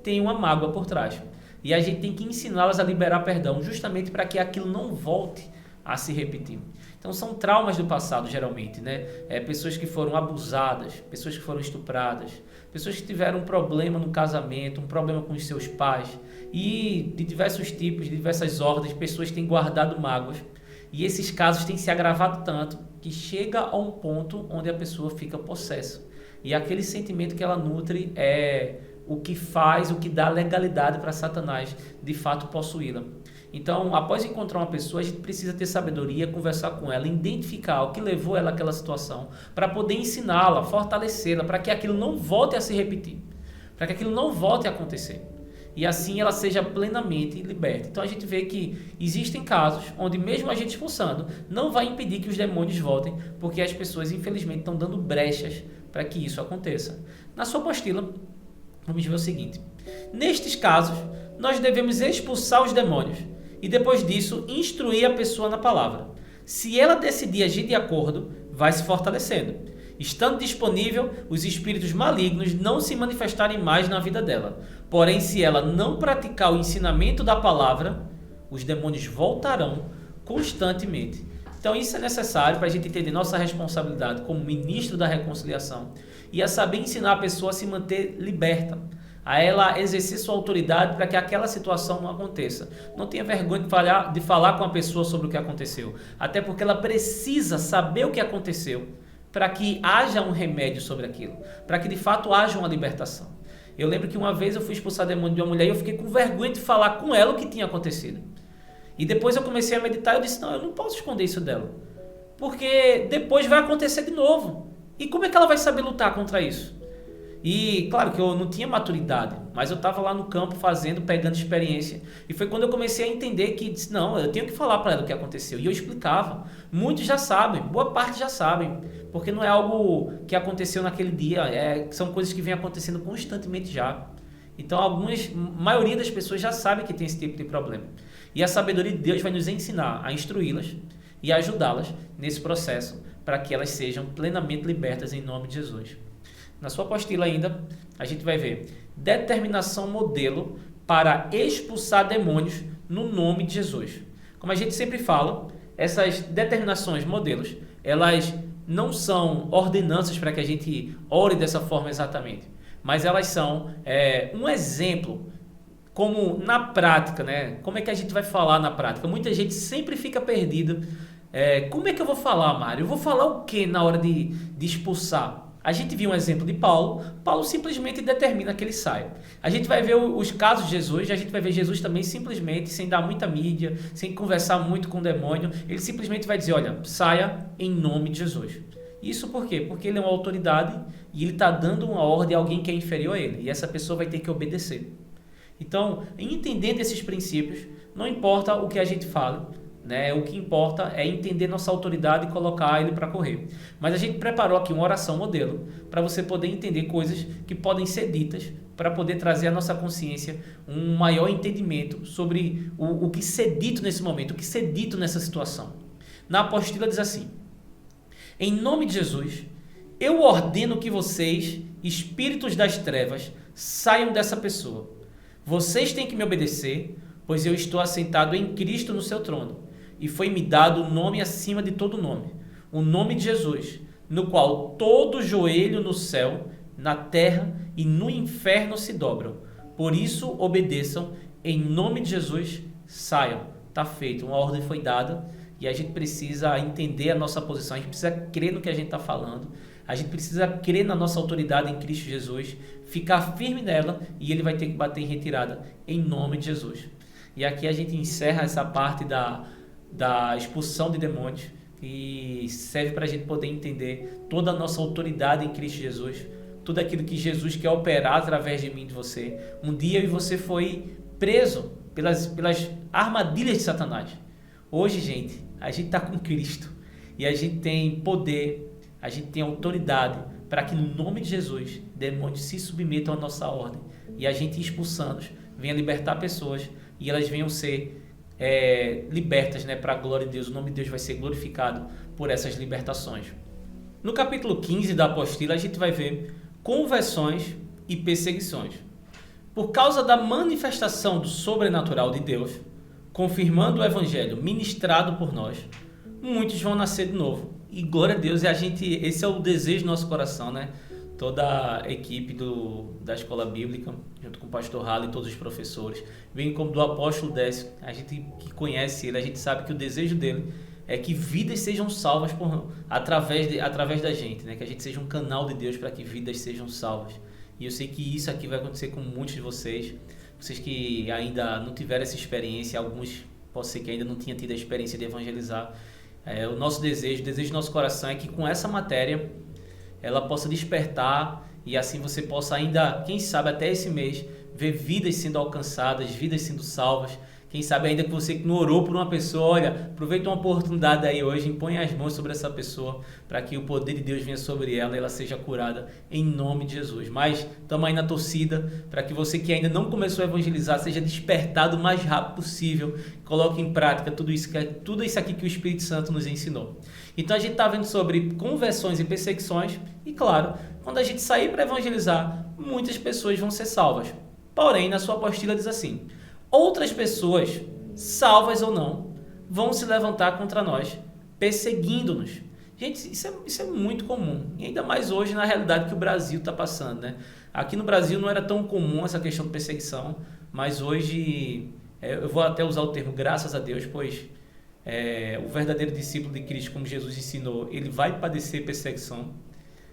Speaker 2: tem uma mágoa por trás. E a gente tem que ensiná-las a liberar perdão, justamente para que aquilo não volte a se repetir. Então são traumas do passado, geralmente, pessoas que foram abusadas, pessoas que foram estupradas, pessoas que tiveram um problema no casamento, um problema com os seus pais, e de diversos tipos, de diversas ordens, pessoas têm guardado mágoas. E esses casos têm se agravado tanto que chega a um ponto onde a pessoa fica possessa. E aquele sentimento que ela nutre é o que faz, o que dá legalidade para Satanás de fato possuí-la. Então, após encontrar uma pessoa, a gente precisa ter sabedoria, conversar com ela, identificar o que levou ela àquela situação, para poder ensiná-la, fortalecê-la, para que aquilo não volte a se repetir, para que aquilo não volte a acontecer. E assim ela seja plenamente liberta. Então a gente vê que existem casos onde mesmo a gente expulsando, não vai impedir que os demônios voltem, porque as pessoas infelizmente estão dando brechas para que isso aconteça. Na sua apostila, vamos ver o seguinte: nestes casos, nós devemos expulsar os demônios e depois disso instruir a pessoa na palavra. Se ela decidir agir de acordo, vai se fortalecendo. Estando disponível, os espíritos malignos não se manifestarem mais na vida dela. Porém, se ela não praticar o ensinamento da palavra, os demônios voltarão constantemente. Então isso é necessário para a gente entender nossa responsabilidade como ministro da reconciliação e a saber ensinar a pessoa a se manter liberta, a ela exercer sua autoridade para que aquela situação não aconteça. Não tenha vergonha de falar com a pessoa sobre o que aconteceu, até porque ela precisa saber o que aconteceu para que haja um remédio sobre aquilo, para que de fato haja uma libertação. Eu lembro que uma vez eu fui expulsar demônio de uma mulher e eu fiquei com vergonha de falar com ela o que tinha acontecido. E depois eu comecei a meditar e eu disse: não, eu não posso esconder isso dela, porque depois vai acontecer de novo. E como é que ela vai saber lutar contra isso? E claro que eu não tinha maturidade, mas eu estava lá no campo fazendo, pegando experiência. E foi quando eu comecei a entender que, disse, não, eu tenho que falar para ela o que aconteceu. E eu explicava. Muitos já sabem, boa parte já sabem, porque não é algo que aconteceu naquele dia, são coisas que vêm acontecendo constantemente já. Então, maioria das pessoas já sabe que tem esse tipo de problema. E a sabedoria de Deus vai nos ensinar a instruí-las e ajudá-las nesse processo para que elas sejam plenamente libertas em nome de Jesus. Na sua apostila ainda, a gente vai ver determinação modelo para expulsar demônios no nome de Jesus. Como a gente sempre fala, essas determinações modelos, elas não são ordenanças para que a gente ore dessa forma exatamente, mas elas são um exemplo, como na prática, né? Como é que a gente vai falar na prática? Muita gente sempre fica perdida. Como é que eu vou falar, Mário? Eu vou falar o que na hora de expulsar? A gente viu um exemplo de Paulo. Paulo simplesmente determina que ele saia. A gente vai ver os casos de Jesus, a gente vai ver Jesus também simplesmente, sem dar muita mídia, sem conversar muito com o demônio, ele simplesmente vai dizer, olha, saia em nome de Jesus. Isso por quê? Porque ele é uma autoridade e ele está dando uma ordem a alguém que é inferior a ele. E essa pessoa vai ter que obedecer. Então, entendendo esses princípios, não importa o que a gente fala, né? O que importa é entender nossa autoridade e colocar ele para correr. Mas a gente preparou aqui uma oração modelo para você poder entender coisas que podem ser ditas para poder trazer à nossa consciência um maior entendimento sobre o que ser dito nesse momento, o que ser dito nessa situação. Na apostila diz assim: em nome de Jesus, eu ordeno que vocês, espíritos das trevas, saiam dessa pessoa. Vocês têm que me obedecer, pois eu estou assentado em Cristo no seu trono. E foi-me dado o nome acima de todo nome, o nome de Jesus, no qual todo joelho no céu, na terra e no inferno se dobram. Por isso, obedeçam, em nome de Jesus, saiam. Está feito, uma ordem foi dada e a gente precisa entender a nossa posição, a gente precisa crer no que a gente está falando, a gente precisa crer na nossa autoridade em Cristo Jesus, ficar firme nela e ele vai ter que bater em retirada, em nome de Jesus. E aqui a gente encerra essa parte da expulsão de demônios e serve para a gente poder entender toda a nossa autoridade em Cristo Jesus, tudo aquilo que Jesus quer operar através de mim e de você. Um dia eu e você foi preso pelas armadilhas de Satanás. Hoje, gente, a gente está com Cristo e a gente tem poder, a gente tem autoridade para que no nome de Jesus demônios se submetam à nossa ordem e a gente expulsando-os venha libertar pessoas e elas venham ser libertas, né, para a glória de Deus. O nome de Deus vai ser glorificado por essas libertações. No capítulo 15 da apostila, a gente vai ver conversões e perseguições. Por causa da manifestação do sobrenatural de Deus, confirmando o evangelho ministrado por nós, muitos vão nascer de novo. E glória a Deus, esse é o desejo do nosso coração, né? Toda a equipe da Escola Bíblica, junto com o pastor Halley e todos os professores, vem como do apóstolo Décio. A gente que conhece ele, a gente sabe que o desejo dele é que vidas sejam salvas através da gente, né? Que a gente seja um canal de Deus para que vidas sejam salvas. E eu sei que isso aqui vai acontecer com muitos de vocês que ainda não tiveram essa experiência, alguns pode ser que ainda não tenham tido a experiência de evangelizar. O nosso desejo, o desejo do nosso coração é que com essa matéria ela possa despertar e assim você possa ainda, quem sabe até esse mês, ver vidas sendo alcançadas, vidas sendo salvas. Quem sabe ainda que você que não orou por uma pessoa, olha, aproveita uma oportunidade aí hoje, impõe as mãos sobre essa pessoa para que o poder de Deus venha sobre ela e ela seja curada em nome de Jesus. Mas estamos aí na torcida para que você que ainda não começou a evangelizar seja despertado o mais rápido possível, coloque em prática tudo isso aqui que o Espírito Santo nos ensinou. Então a gente está vendo sobre conversões e perseguições e claro, quando a gente sair para evangelizar, muitas pessoas vão ser salvas. Porém, na sua apostila diz assim: outras pessoas, salvas ou não, vão se levantar contra nós, perseguindo-nos. Gente, isso é muito comum. E ainda mais hoje na realidade que o Brasil está passando, né? Aqui no Brasil não era tão comum essa questão de perseguição, mas hoje, eu vou até usar o termo graças a Deus, pois o verdadeiro discípulo de Cristo, como Jesus ensinou, ele vai padecer perseguição.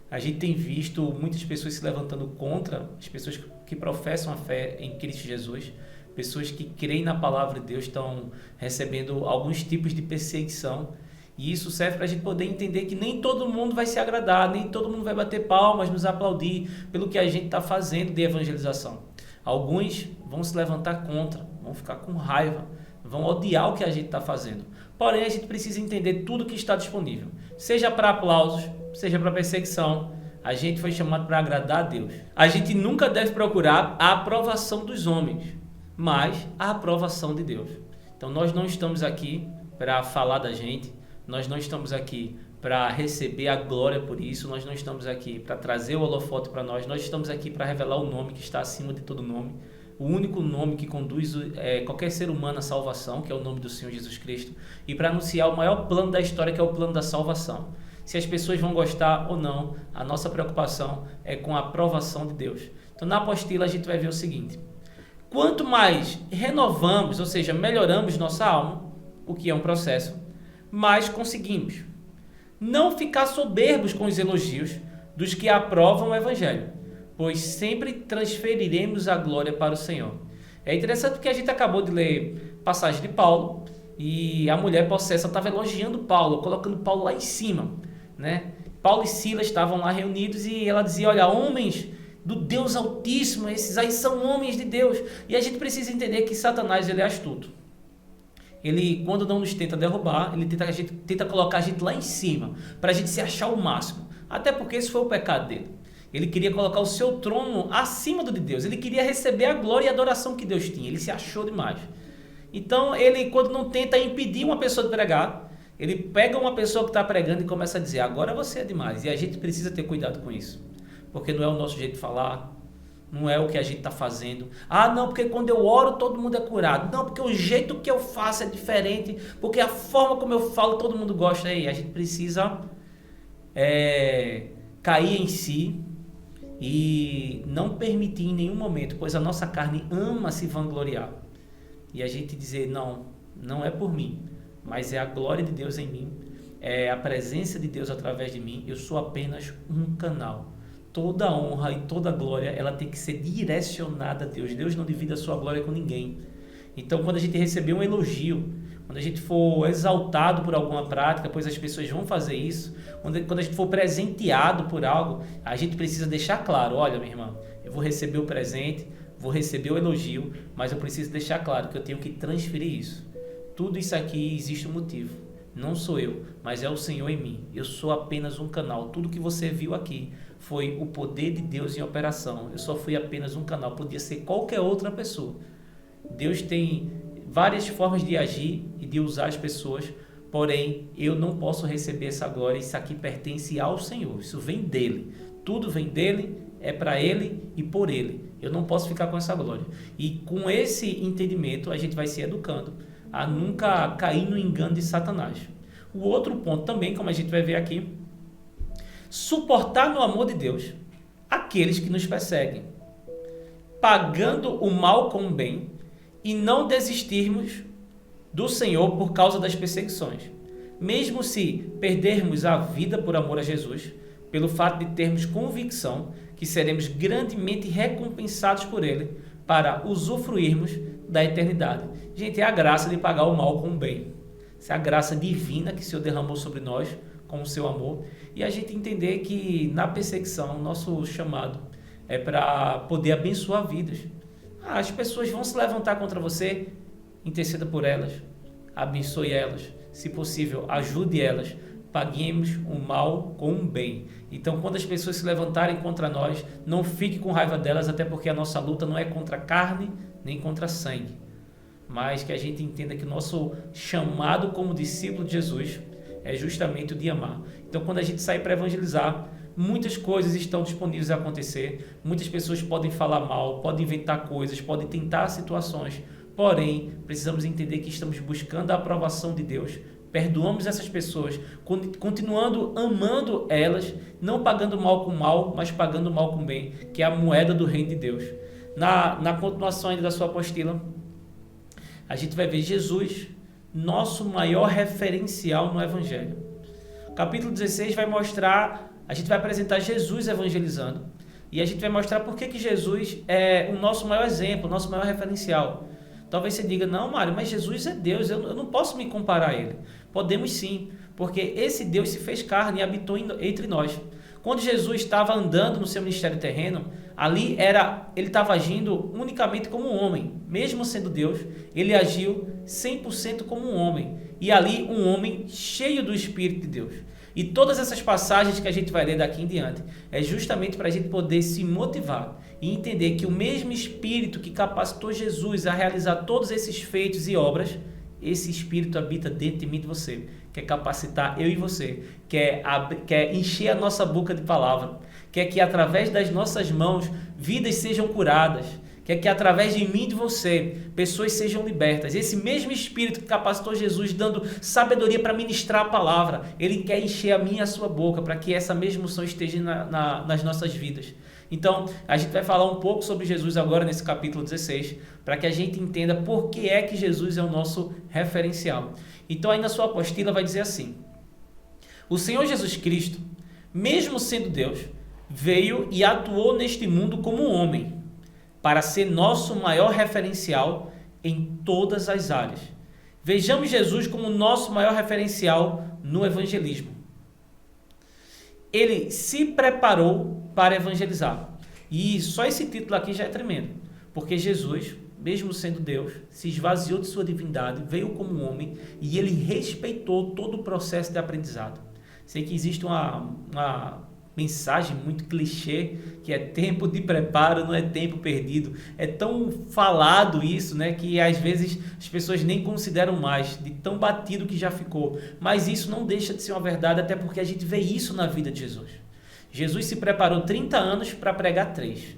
Speaker 2: A gente tem visto muitas pessoas se levantando contra as pessoas que professam a fé em Cristo Jesus. Pessoas que creem na palavra de Deus estão recebendo alguns tipos de perseguição. E isso serve para a gente poder entender que nem todo mundo vai se agradar, nem todo mundo vai bater palmas, nos aplaudir pelo que a gente está fazendo de evangelização. Alguns vão se levantar contra, vão ficar com raiva, vão odiar o que a gente está fazendo. Porém, a gente precisa entender tudo que está disponível. Seja para aplausos, seja para perseguição, a gente foi chamado para agradar a Deus. A gente nunca deve procurar a aprovação dos homens, mas a aprovação de Deus. Então, nós não estamos aqui para falar da gente, nós não estamos aqui para receber a glória por isso, nós não estamos aqui para trazer o holofote para nós estamos aqui para revelar o nome que está acima de todo nome, o único nome que conduz qualquer ser humano à salvação, que é o nome do Senhor Jesus Cristo, e para anunciar o maior plano da história, que é o plano da salvação. Se as pessoas vão gostar ou não, a nossa preocupação é com a aprovação de Deus. Então, na apostila, a gente vai ver o seguinte: quanto mais renovamos, ou seja, melhoramos nossa alma, o que é um processo, mais conseguimos não ficar soberbos com os elogios dos que aprovam o Evangelho, pois sempre transferiremos a glória para o Senhor. É interessante porque a gente acabou de ler passagem de Paulo e a mulher possessa estava elogiando Paulo, colocando Paulo lá em cima, né? Paulo e Silas estavam lá reunidos e ela dizia: olha, homens do Deus Altíssimo, esses aí são homens de Deus. E a gente precisa entender que Satanás, ele é astuto. Ele, quando não nos tenta derrubar, ele tenta colocar a gente lá em cima, para a gente se achar o máximo. Até porque esse foi o pecado dele. Ele queria colocar o seu trono acima do de Deus. Ele queria receber a glória e a adoração que Deus tinha. Ele se achou demais. Então, ele, quando não tenta impedir uma pessoa de pregar, ele pega uma pessoa que está pregando e começa a dizer: agora você é demais. E a gente precisa ter cuidado com isso. Porque não é o nosso jeito de falar, não é o que a gente está fazendo. Ah, não, porque quando eu oro todo mundo é curado. Não, porque o jeito que eu faço é diferente, porque a forma como eu falo todo mundo gosta. Aí a gente precisa cair em si e não permitir em nenhum momento, pois a nossa carne ama se vangloriar. E a gente dizer: não, não é por mim, mas é a glória de Deus em mim, é a presença de Deus através de mim. Eu sou apenas um canal. Toda honra e toda glória, ela tem que ser direcionada a Deus. Deus não divide a sua glória com ninguém. Então, quando a gente receber um elogio, quando a gente for exaltado por alguma prática, pois as pessoas vão fazer isso, quando a gente for presenteado por algo, a gente precisa deixar claro: olha, minha irmã, eu vou receber o presente, vou receber o elogio, mas eu preciso deixar claro que eu tenho que transferir isso. Tudo isso aqui existe um motivo. Não sou eu, mas é o Senhor em mim. Eu sou apenas um canal. Tudo que você viu aqui foi o poder de Deus em operação. Eu só fui apenas um canal. Podia ser qualquer outra pessoa. Deus tem várias formas de agir e de usar as pessoas, porém, eu não posso receber essa glória. Isso aqui pertence ao Senhor. Isso vem dele. Tudo vem dele, é para ele e por ele. Eu não posso ficar com essa glória. E com esse entendimento, a gente vai se educando a nunca cair no engano de Satanás. O outro ponto também, como a gente vai ver aqui: suportar no amor de Deus aqueles que nos perseguem, pagando o mal com o bem, e não desistirmos do Senhor por causa das perseguições, mesmo se perdermos a vida por amor a Jesus, pelo fato de termos convicção que seremos grandemente recompensados por Ele para usufruirmos da eternidade. Gente, é a graça de pagar o mal com o bem. Essa é a graça divina que o Senhor derramou sobre nós com o seu amor. E a gente entender que na perseguição, o nosso chamado é para poder abençoar vidas. As pessoas vão se levantar contra você, interceda por elas, abençoe elas, se possível, ajude elas. Paguemos o mal com o bem. Então, quando as pessoas se levantarem contra nós, não fique com raiva delas, até porque a nossa luta não é contra carne nem contra sangue, mas que a gente entenda que o nosso chamado como discípulo de Jesus é justamente o de amar. Então, quando a gente sai para evangelizar, muitas coisas estão disponíveis a acontecer, muitas pessoas podem falar mal, podem inventar coisas, podem tentar situações, porém, precisamos entender que estamos buscando a aprovação de Deus. Perdoamos essas pessoas, continuando amando elas, não pagando mal com mal, mas pagando mal com bem, que é a moeda do reino de Deus. Na continuação ainda da sua apostila, a gente vai ver Jesus, nosso maior referencial no Evangelho. O capítulo 16 vai mostrar, a gente vai apresentar Jesus evangelizando, e a gente vai mostrar por que Jesus é o nosso maior exemplo, o nosso maior referencial. Talvez você diga: não, Mário, mas Jesus é Deus, eu não posso me comparar a Ele. Podemos sim, porque esse Deus se fez carne e habitou entre nós. Quando Jesus estava andando no seu ministério terreno, ali ele estava agindo unicamente como um homem. Mesmo sendo Deus, ele agiu 100% como um homem. E ali um homem cheio do Espírito de Deus. E todas essas passagens que a gente vai ler daqui em diante é justamente para a gente poder se motivar e entender que o mesmo Espírito que capacitou Jesus a realizar todos esses feitos e obras, esse Espírito habita dentro de mim e de você, quer capacitar eu e você, quer encher a nossa boca de palavra, quer que através das nossas mãos vidas sejam curadas, quer que através de mim e de você pessoas sejam libertas. Esse mesmo Espírito que capacitou Jesus dando sabedoria para ministrar a palavra, ele quer encher a minha e a sua boca para que essa mesma unção esteja nas nossas vidas. Então, a gente vai falar um pouco sobre Jesus agora nesse capítulo 16, para que a gente entenda por que é que Jesus é o nosso referencial. Então, aí na sua apostila vai dizer assim: o Senhor Jesus Cristo, mesmo sendo Deus, veio e atuou neste mundo como um homem, para ser nosso maior referencial em todas as áreas. Vejamos Jesus como nosso maior referencial no evangelismo. Ele se preparou para evangelizar. E só esse título aqui já é tremendo, porque Jesus, mesmo sendo Deus, se esvaziou de sua divindade, veio como um homem e ele respeitou todo o processo de aprendizado. Sei que existe uma mensagem muito clichê, que é tempo de preparo, não é tempo perdido. É tão falado isso, né, que às vezes as pessoas nem consideram mais, de tão batido que já ficou. Mas isso não deixa de ser uma verdade, até porque a gente vê isso na vida de Jesus. Jesus se preparou 30 anos para pregar 3.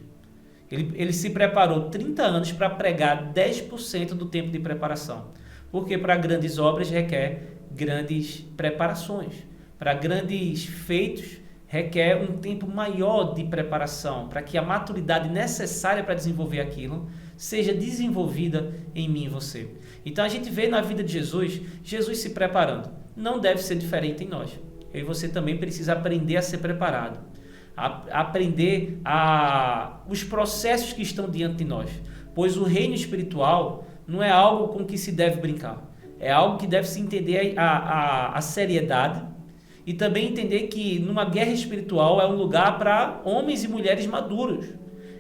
Speaker 2: Ele se preparou 30 anos para pregar 10% do tempo de preparação. Porque para grandes obras requer grandes preparações. Para grandes feitos requer um tempo maior de preparação, para que a maturidade necessária para desenvolver aquilo seja desenvolvida em mim e você. Então a gente vê na vida de Jesus se preparando. Não deve ser diferente em nós. Eu e você também precisa aprender a ser preparado, aprender os processos que estão diante de nós, pois o reino espiritual não é algo com que se deve brincar, é algo que deve se entender a seriedade. E também entender que numa guerra espiritual é um lugar para homens e mulheres maduros.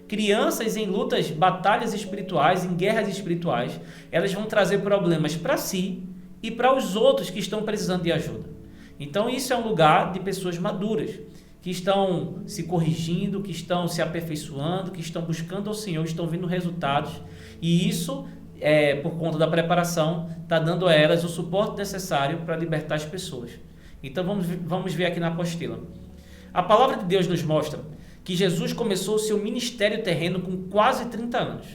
Speaker 2: Crianças em lutas, batalhas espirituais, em guerras espirituais, elas vão trazer problemas para si e para os outros que estão precisando de ajuda. Então isso é um lugar de pessoas maduras, que estão se corrigindo, que estão se aperfeiçoando, que estão buscando ao Senhor, estão vendo resultados. E isso, por conta da preparação, está dando a elas o suporte necessário para libertar as pessoas. Então vamos ver aqui na apostila. A palavra de Deus nos mostra que Jesus começou o seu ministério terreno com quase 30 anos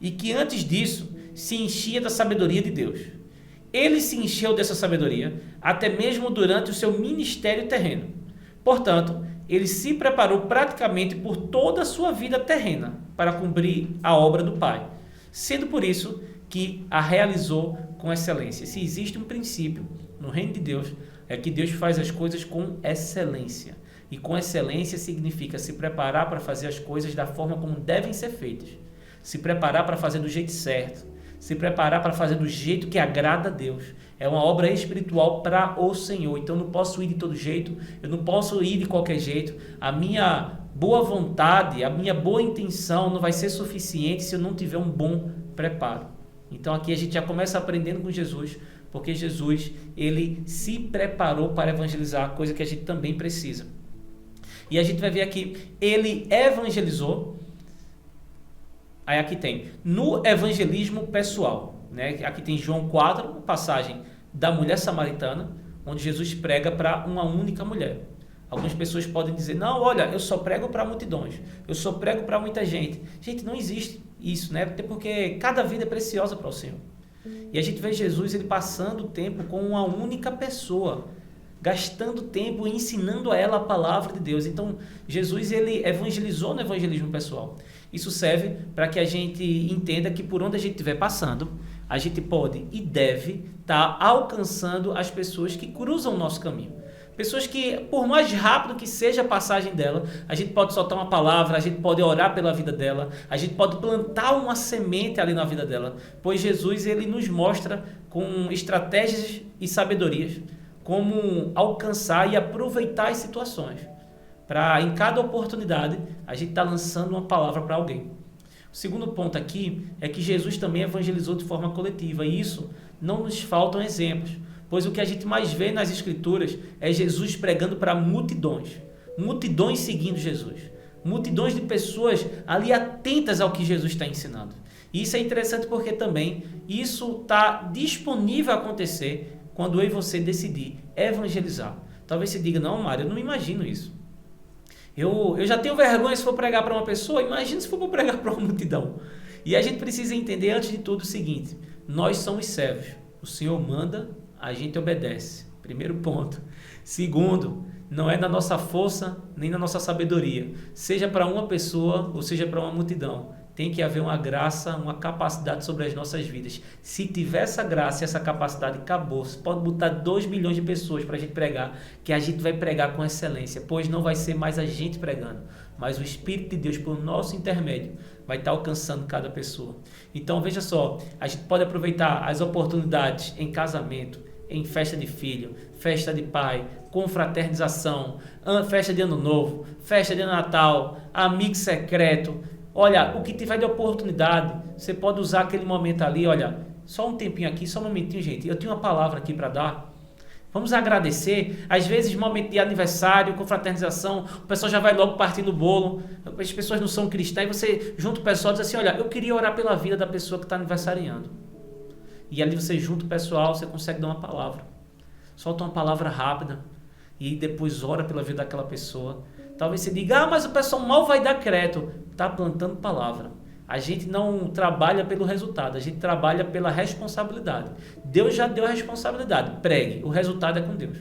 Speaker 2: e que antes disso se enchia da sabedoria de Deus. Ele se encheu dessa sabedoria até mesmo durante o seu ministério terreno. Portanto, ele se preparou praticamente por toda a sua vida terrena para cumprir a obra do Pai, sendo por isso que a realizou com excelência. Se existe um princípio no reino de Deus, é que Deus faz as coisas com excelência. E com excelência significa se preparar para fazer as coisas da forma como devem ser feitas. Se preparar para fazer do jeito certo. Se preparar para fazer do jeito que agrada a Deus. É uma obra espiritual para o Senhor. Então eu não posso ir de todo jeito. Eu não posso ir de qualquer jeito. A minha boa vontade, a minha boa intenção não vai ser suficiente se eu não tiver um bom preparo. Então aqui a gente já começa aprendendo com Jesus, porque Jesus, ele se preparou para evangelizar, coisa que a gente também precisa. E a gente vai ver aqui, ele evangelizou, aí aqui tem, no evangelismo pessoal, né? Aqui tem João 4, uma passagem da mulher samaritana, onde Jesus prega para uma única mulher. Algumas pessoas podem dizer, não, olha, eu só prego para multidões, eu só prego para muita gente. Gente, não existe isso, né? Até porque cada vida é preciosa para o Senhor. E a gente vê Jesus ele passando tempo com uma única pessoa, gastando tempo ensinando a ela a palavra de Deus. Então, Jesus ele evangelizou no evangelismo pessoal. Isso serve para que a gente entenda que por onde a gente estiver passando, a gente pode e deve estar alcançando as pessoas que cruzam o nosso caminho. Pessoas que, por mais rápido que seja a passagem dela, a gente pode soltar uma palavra, a gente pode orar pela vida dela, a gente pode plantar uma semente ali na vida dela, pois Jesus ele nos mostra com estratégias e sabedorias como alcançar e aproveitar as situações. Para, em cada oportunidade, a gente está lançando uma palavra para alguém. O segundo ponto aqui é que Jesus também evangelizou de forma coletiva, e isso não nos faltam exemplos, pois o que a gente mais vê nas Escrituras é Jesus pregando para multidões, multidões seguindo Jesus, multidões de pessoas ali atentas ao que Jesus está ensinando. E isso é interessante porque também isso está disponível a acontecer quando eu e você decidir evangelizar. Talvez você diga, não, Mário, eu não imagino isso. Eu já tenho vergonha se for pregar para uma pessoa, imagina se for para pregar para uma multidão. E a gente precisa entender, antes de tudo, o seguinte: nós somos servos. O Senhor manda, a gente obedece. Primeiro ponto. Segundo, não é na nossa força nem na nossa sabedoria. Seja para uma pessoa ou seja para uma multidão. Tem que haver uma graça, uma capacidade sobre as nossas vidas. Se tiver essa graça e essa capacidade, acabou. Você pode botar 2 milhões de pessoas para a gente pregar, que a gente vai pregar com excelência, pois não vai ser mais a gente pregando, mas o Espírito de Deus, por nosso intermédio, vai estar alcançando cada pessoa. Então, veja só, a gente pode aproveitar as oportunidades em casamento, em festa de filho, festa de pai, confraternização, festa de ano novo, festa de Natal, amigo secreto. Olha, o que tiver de oportunidade, você pode usar aquele momento ali, olha, só um tempinho aqui, só um momentinho, gente. Eu tenho uma palavra aqui para dar. Vamos agradecer. Às vezes, momento de aniversário, confraternização, o pessoal já vai logo partindo o bolo. As pessoas não são cristãs, e você junta o pessoal e diz assim, olha, eu queria orar pela vida da pessoa que está aniversariando. E ali você junta o pessoal, você consegue dar uma palavra. Solta uma palavra rápida e depois ora pela vida daquela pessoa. Talvez você diga, mas o pessoal mal vai dar crédito. Está plantando palavra. A gente não trabalha pelo resultado, a gente trabalha pela responsabilidade. Deus já deu a responsabilidade. Pregue, o resultado é com Deus.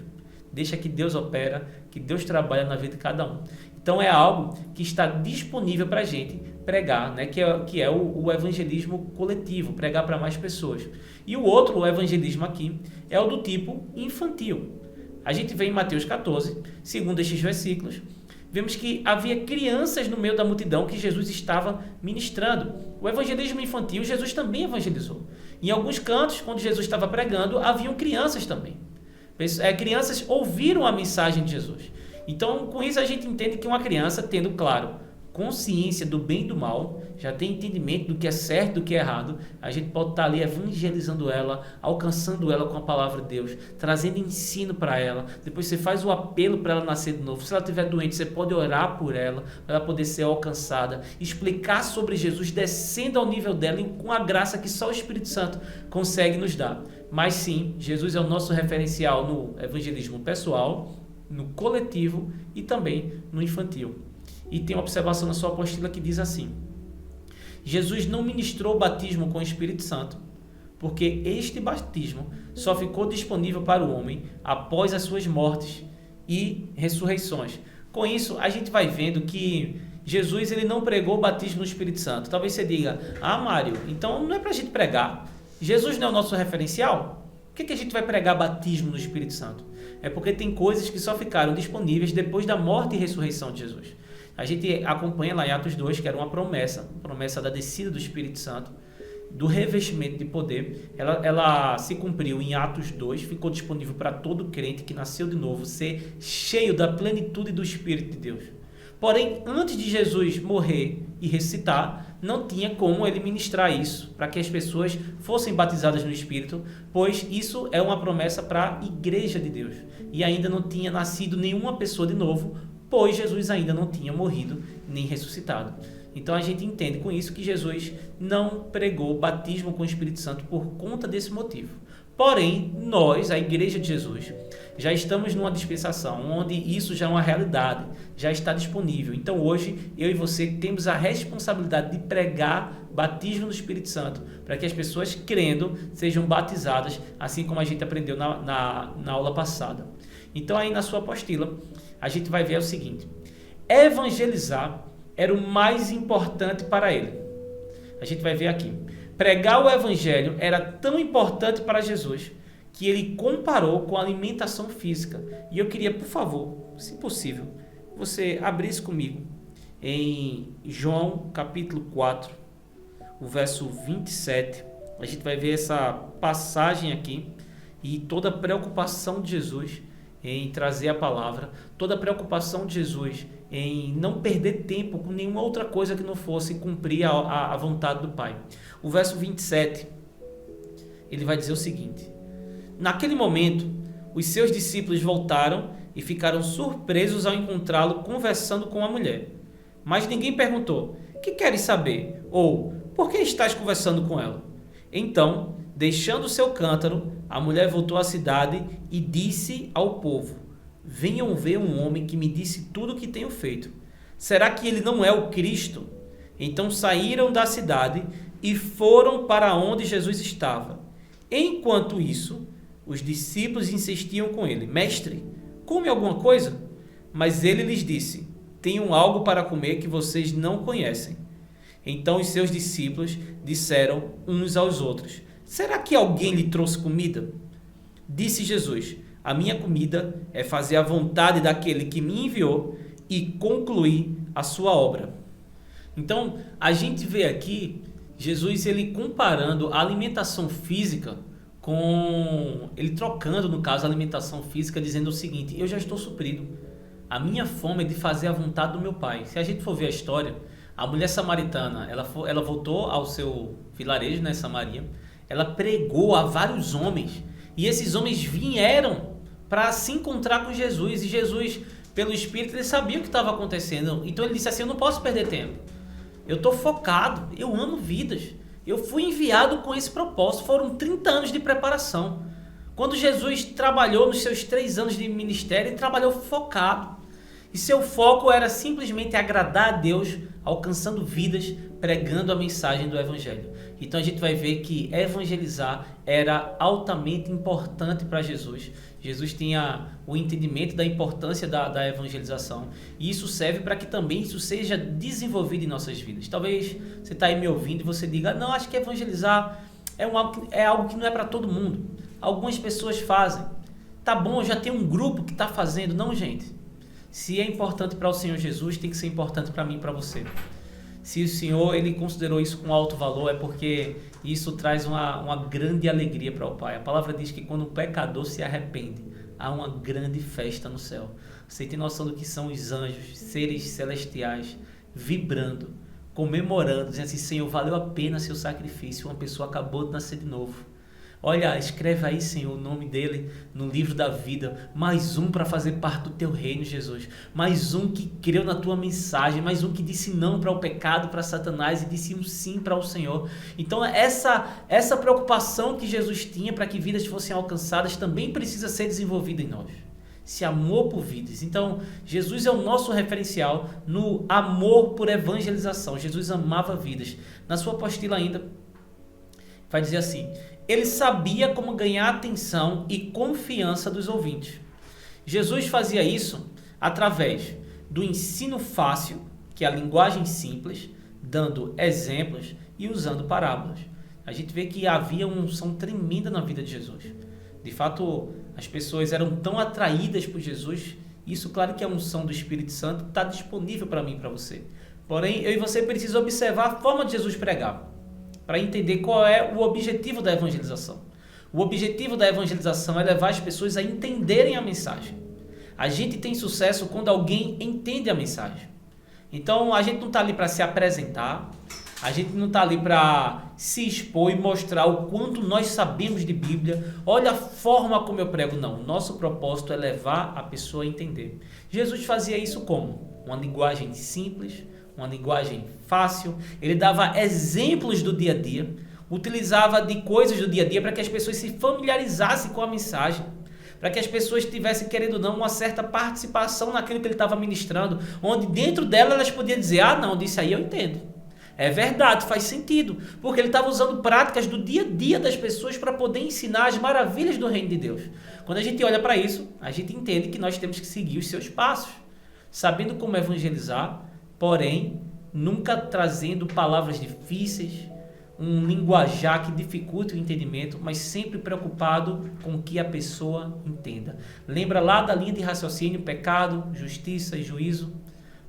Speaker 2: Deixa que Deus opera, que Deus trabalha na vida de cada um. Então é algo que está disponível para a gente pregar, né? que é o evangelismo coletivo, pregar para mais pessoas. E o outro, o evangelismo aqui, é o do tipo infantil. A gente vê em Mateus 14, segundo estes versículos, vemos que havia crianças no meio da multidão que Jesus estava ministrando. O evangelismo infantil, Jesus também evangelizou. Em alguns cantos, quando Jesus estava pregando, haviam crianças também. Crianças ouviram a mensagem de Jesus. Então, com isso a gente entende que uma criança, tendo, claro, consciência do bem e do mal, já tem entendimento do que é certo e do que é errado, a gente pode estar ali evangelizando ela, alcançando ela com a palavra de Deus, trazendo ensino para ela. Depois você faz o apelo para ela nascer de novo. Se ela estiver doente, você pode orar por ela, para ela poder ser alcançada, explicar sobre Jesus, descendo ao nível dela e com a graça que só o Espírito Santo consegue nos dar. Mas sim, Jesus é o nosso referencial no evangelismo pessoal, no coletivo e também no infantil. E tem uma observação na sua apostila que diz assim: Jesus não ministrou o batismo com o Espírito Santo, porque este batismo só ficou disponível para o homem após as suas mortes e ressurreições. Com isso, a gente vai vendo que Jesus ele não pregou o batismo no Espírito Santo. Talvez você diga, Mário, então não é para a gente pregar. Jesus não é o nosso referencial? Por que a gente vai pregar batismo no Espírito Santo? É porque tem coisas que só ficaram disponíveis depois da morte e ressurreição de Jesus. A gente acompanha lá em Atos 2, que era uma promessa da descida do Espírito Santo, do revestimento de poder. Ela se cumpriu em Atos 2, ficou disponível para todo crente que nasceu de novo, ser cheio da plenitude do Espírito de Deus. Porém, antes de Jesus morrer e ressuscitar, não tinha como ele ministrar isso, para que as pessoas fossem batizadas no Espírito, pois isso é uma promessa para a igreja de Deus. E ainda não tinha nascido nenhuma pessoa de novo, pois Jesus ainda não tinha morrido nem ressuscitado. Então a gente entende com isso que Jesus não pregou batismo com o Espírito Santo por conta desse motivo. Porém, nós, a Igreja de Jesus, já estamos numa dispensação onde isso já é uma realidade, já está disponível. Então hoje, eu e você temos a responsabilidade de pregar batismo no Espírito Santo, para que as pessoas crendo sejam batizadas, assim como a gente aprendeu na aula passada. Então aí na sua apostila, a gente vai ver o seguinte: evangelizar era o mais importante para ele. A gente vai ver aqui. Pregar o evangelho era tão importante para Jesus que ele comparou com a alimentação física. E eu queria, por favor, se possível, você abrisse comigo em João capítulo 4, o verso 27. A gente vai ver essa passagem aqui e toda a preocupação de Jesus em trazer a palavra, toda a preocupação de Jesus em não perder tempo com nenhuma outra coisa que não fosse cumprir a vontade do Pai. O verso 27, ele vai dizer o seguinte: naquele momento, os seus discípulos voltaram e ficaram surpresos ao encontrá-lo conversando com a mulher. Mas ninguém perguntou: que queres saber? Ou, por que estás conversando com ela? Então, deixando seu cântaro, a mulher voltou à cidade e disse ao povo: venham ver um homem que me disse tudo o que tenho feito. Será que ele não é o Cristo? Então saíram da cidade e foram para onde Jesus estava. Enquanto isso, os discípulos insistiam com ele: mestre, come alguma coisa? Mas ele lhes disse: tenho algo para comer que vocês não conhecem. Então os seus discípulos disseram uns aos outros: será que alguém lhe trouxe comida? Disse Jesus: a minha comida é fazer a vontade daquele que me enviou e concluir a sua obra. Então, a gente vê aqui Jesus ele comparando a alimentação física com... ele trocando, no caso, a alimentação física, dizendo o seguinte: eu já estou suprido. A minha fome é de fazer a vontade do meu Pai. Se a gente for ver a história, a mulher samaritana, ela voltou ao seu vilarejo, né, Samaria. Ela pregou a vários homens. E esses homens vieram para se encontrar com Jesus. E Jesus, pelo Espírito, ele sabia o que estava acontecendo. Então ele disse assim: eu não posso perder tempo. Eu estou focado, eu amo vidas. Eu fui enviado com esse propósito. Foram 30 anos de preparação. Quando Jesus trabalhou nos seus 3 anos de ministério, ele trabalhou focado. E seu foco era simplesmente agradar a Deus, alcançando vidas, pregando a mensagem do Evangelho. Então a gente vai ver que evangelizar era altamente importante para Jesus. Jesus tinha o entendimento da importância da evangelização. E isso serve para que também isso seja desenvolvido em nossas vidas. Talvez você está aí me ouvindo e você diga: não, acho que evangelizar é algo que não é para todo mundo. Algumas pessoas fazem. Tá bom, já tem um grupo que está fazendo. Não, gente. Se é importante para o Senhor Jesus, tem que ser importante para mim e para você. Se o Senhor ele considerou isso com alto valor, é porque isso traz uma grande alegria para o Pai. A palavra diz que quando o pecador se arrepende, há uma grande festa no céu. Você tem noção do que são os anjos, seres celestiais, vibrando, comemorando, dizendo assim: Senhor, valeu a pena seu sacrifício, uma pessoa acabou de nascer de novo. Olha, escreve aí, Senhor, o nome dele no livro da vida. Mais um para fazer parte do teu reino, Jesus. Mais um que creu na tua mensagem. Mais um que disse não para o pecado, para Satanás, e disse um sim para o Senhor. Então, essa preocupação que Jesus tinha para que vidas fossem alcançadas também precisa ser desenvolvida em nós. Esse amor por vidas. Então, Jesus é o nosso referencial no amor por evangelização. Jesus amava vidas. Na sua apostila ainda, vai dizer assim: ele sabia como ganhar a atenção e confiança dos ouvintes. Jesus fazia isso através do ensino fácil, que é a linguagem simples, dando exemplos e usando parábolas. A gente vê que havia uma unção tremenda na vida de Jesus. De fato, as pessoas eram tão atraídas por Jesus. Isso, claro que a unção do Espírito Santo está disponível para mim e para você. Porém, eu e você precisamos observar a forma de Jesus pregar, para entender qual é o objetivo da evangelização. O objetivo da evangelização é levar as pessoas a entenderem a mensagem. A gente tem sucesso quando alguém entende a mensagem. Então, a gente não está ali para se apresentar, a gente não está ali para se expor e mostrar o quanto nós sabemos de Bíblia. Olha a forma como eu prego. Não, nosso propósito é levar a pessoa a entender. Jesus fazia isso como? Uma linguagem simples, uma linguagem fácil. Ele dava exemplos do dia a dia, utilizava de coisas do dia a dia para que as pessoas se familiarizassem com a mensagem, para que as pessoas tivessem, querendo ou não, uma certa participação naquilo que ele estava ministrando, onde dentro dela elas podiam dizer: ah, não, disso aí eu entendo. É verdade, faz sentido, porque ele estava usando práticas do dia a dia das pessoas para poder ensinar as maravilhas do reino de Deus. Quando a gente olha para isso, a gente entende que nós temos que seguir os seus passos, sabendo como evangelizar, porém, nunca trazendo palavras difíceis, um linguajar que dificulte o entendimento, mas sempre preocupado com que a pessoa entenda. Lembra lá da linha de raciocínio: pecado, justiça e juízo?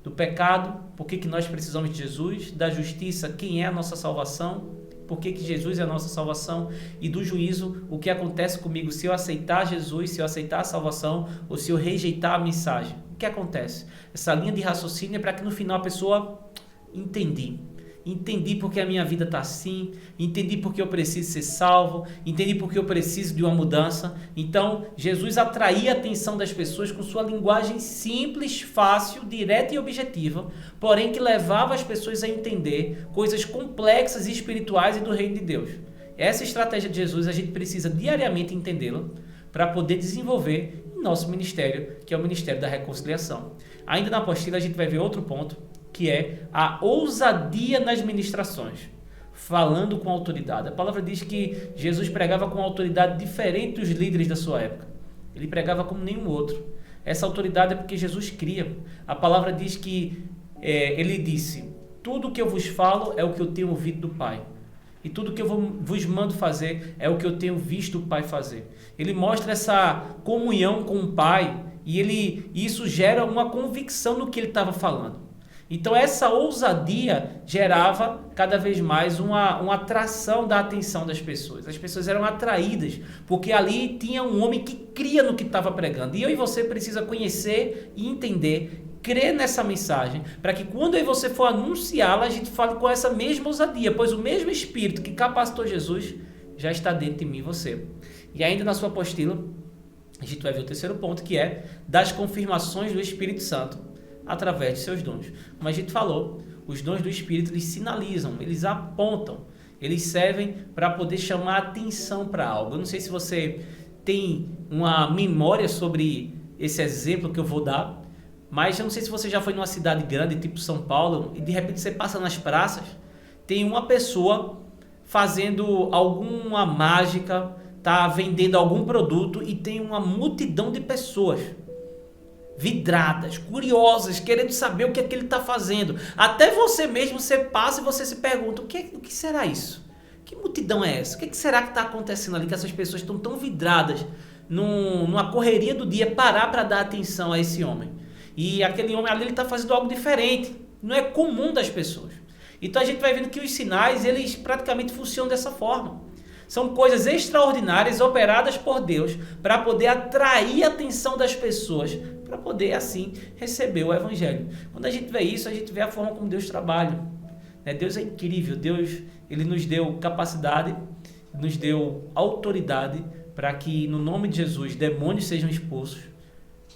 Speaker 2: Do pecado, por que nós precisamos de Jesus? Da justiça, quem é a nossa salvação? por que Jesus é a nossa salvação, e do juízo, o que acontece comigo se eu aceitar Jesus, se eu aceitar a salvação, ou se eu rejeitar a mensagem. O que acontece? Essa linha de raciocínio é para que no final a pessoa entendi porque a minha vida está assim, entendi porque eu preciso ser salvo, entendi porque eu preciso de uma mudança. Então, Jesus atraía a atenção das pessoas com sua linguagem simples, fácil, direta e objetiva, porém que levava as pessoas a entender coisas complexas e espirituais e do reino de Deus. Essa estratégia de Jesus, a gente precisa diariamente entendê-la para poder desenvolver em nosso ministério, que é o Ministério da Reconciliação. Ainda na apostila a gente vai ver outro ponto, que é a ousadia nas ministrações, falando com autoridade. A palavra diz que Jesus pregava com autoridade diferente dos líderes da sua época. Ele pregava como nenhum outro. Essa autoridade é porque Jesus cria. A palavra diz que ele disse: tudo o que eu vos falo é o que eu tenho ouvido do Pai. E tudo o que eu vos mando fazer é o que eu tenho visto o Pai fazer. Ele mostra essa comunhão com o Pai e isso gera uma convicção no que ele estava falando. Então essa ousadia gerava cada vez mais uma atração da atenção das pessoas. As pessoas eram atraídas, porque ali tinha um homem que cria no que estava pregando. E eu e você precisa conhecer e entender, crer nessa mensagem, para que quando eu e você for anunciá-la, a gente fale com essa mesma ousadia, pois o mesmo Espírito que capacitou Jesus já está dentro de mim e você. E ainda na sua apostila, a gente vai ver o terceiro ponto, que é das confirmações do Espírito Santo através de seus dons. Como a gente falou, os dons do Espírito, eles sinalizam, eles apontam, eles servem para poder chamar atenção para algo. Eu não sei se você tem uma memória sobre esse exemplo que eu vou dar, mas eu não sei se você já foi numa cidade grande, tipo São Paulo, e de repente você passa nas praças, tem uma pessoa fazendo alguma mágica, tá vendendo algum produto e tem uma multidão de pessoas vidradas, curiosas, querendo saber o que é que ele está fazendo. Até você mesmo, você passa e você se pergunta, o que será isso? Que multidão é essa? O que será que está acontecendo ali, que essas pessoas estão tão vidradas numa correria do dia, parar para dar atenção a esse homem? E aquele homem ali, ele está fazendo algo diferente, não é comum das pessoas. Então a gente vai vendo que os sinais, eles praticamente funcionam dessa forma. São coisas extraordinárias operadas por Deus para poder atrair a atenção das pessoas, para poder assim receber o Evangelho. Quando a gente vê isso, a gente vê a forma como Deus trabalha. Deus é incrível, Deus ele nos deu capacidade, nos deu autoridade para que no nome de Jesus demônios sejam expulsos,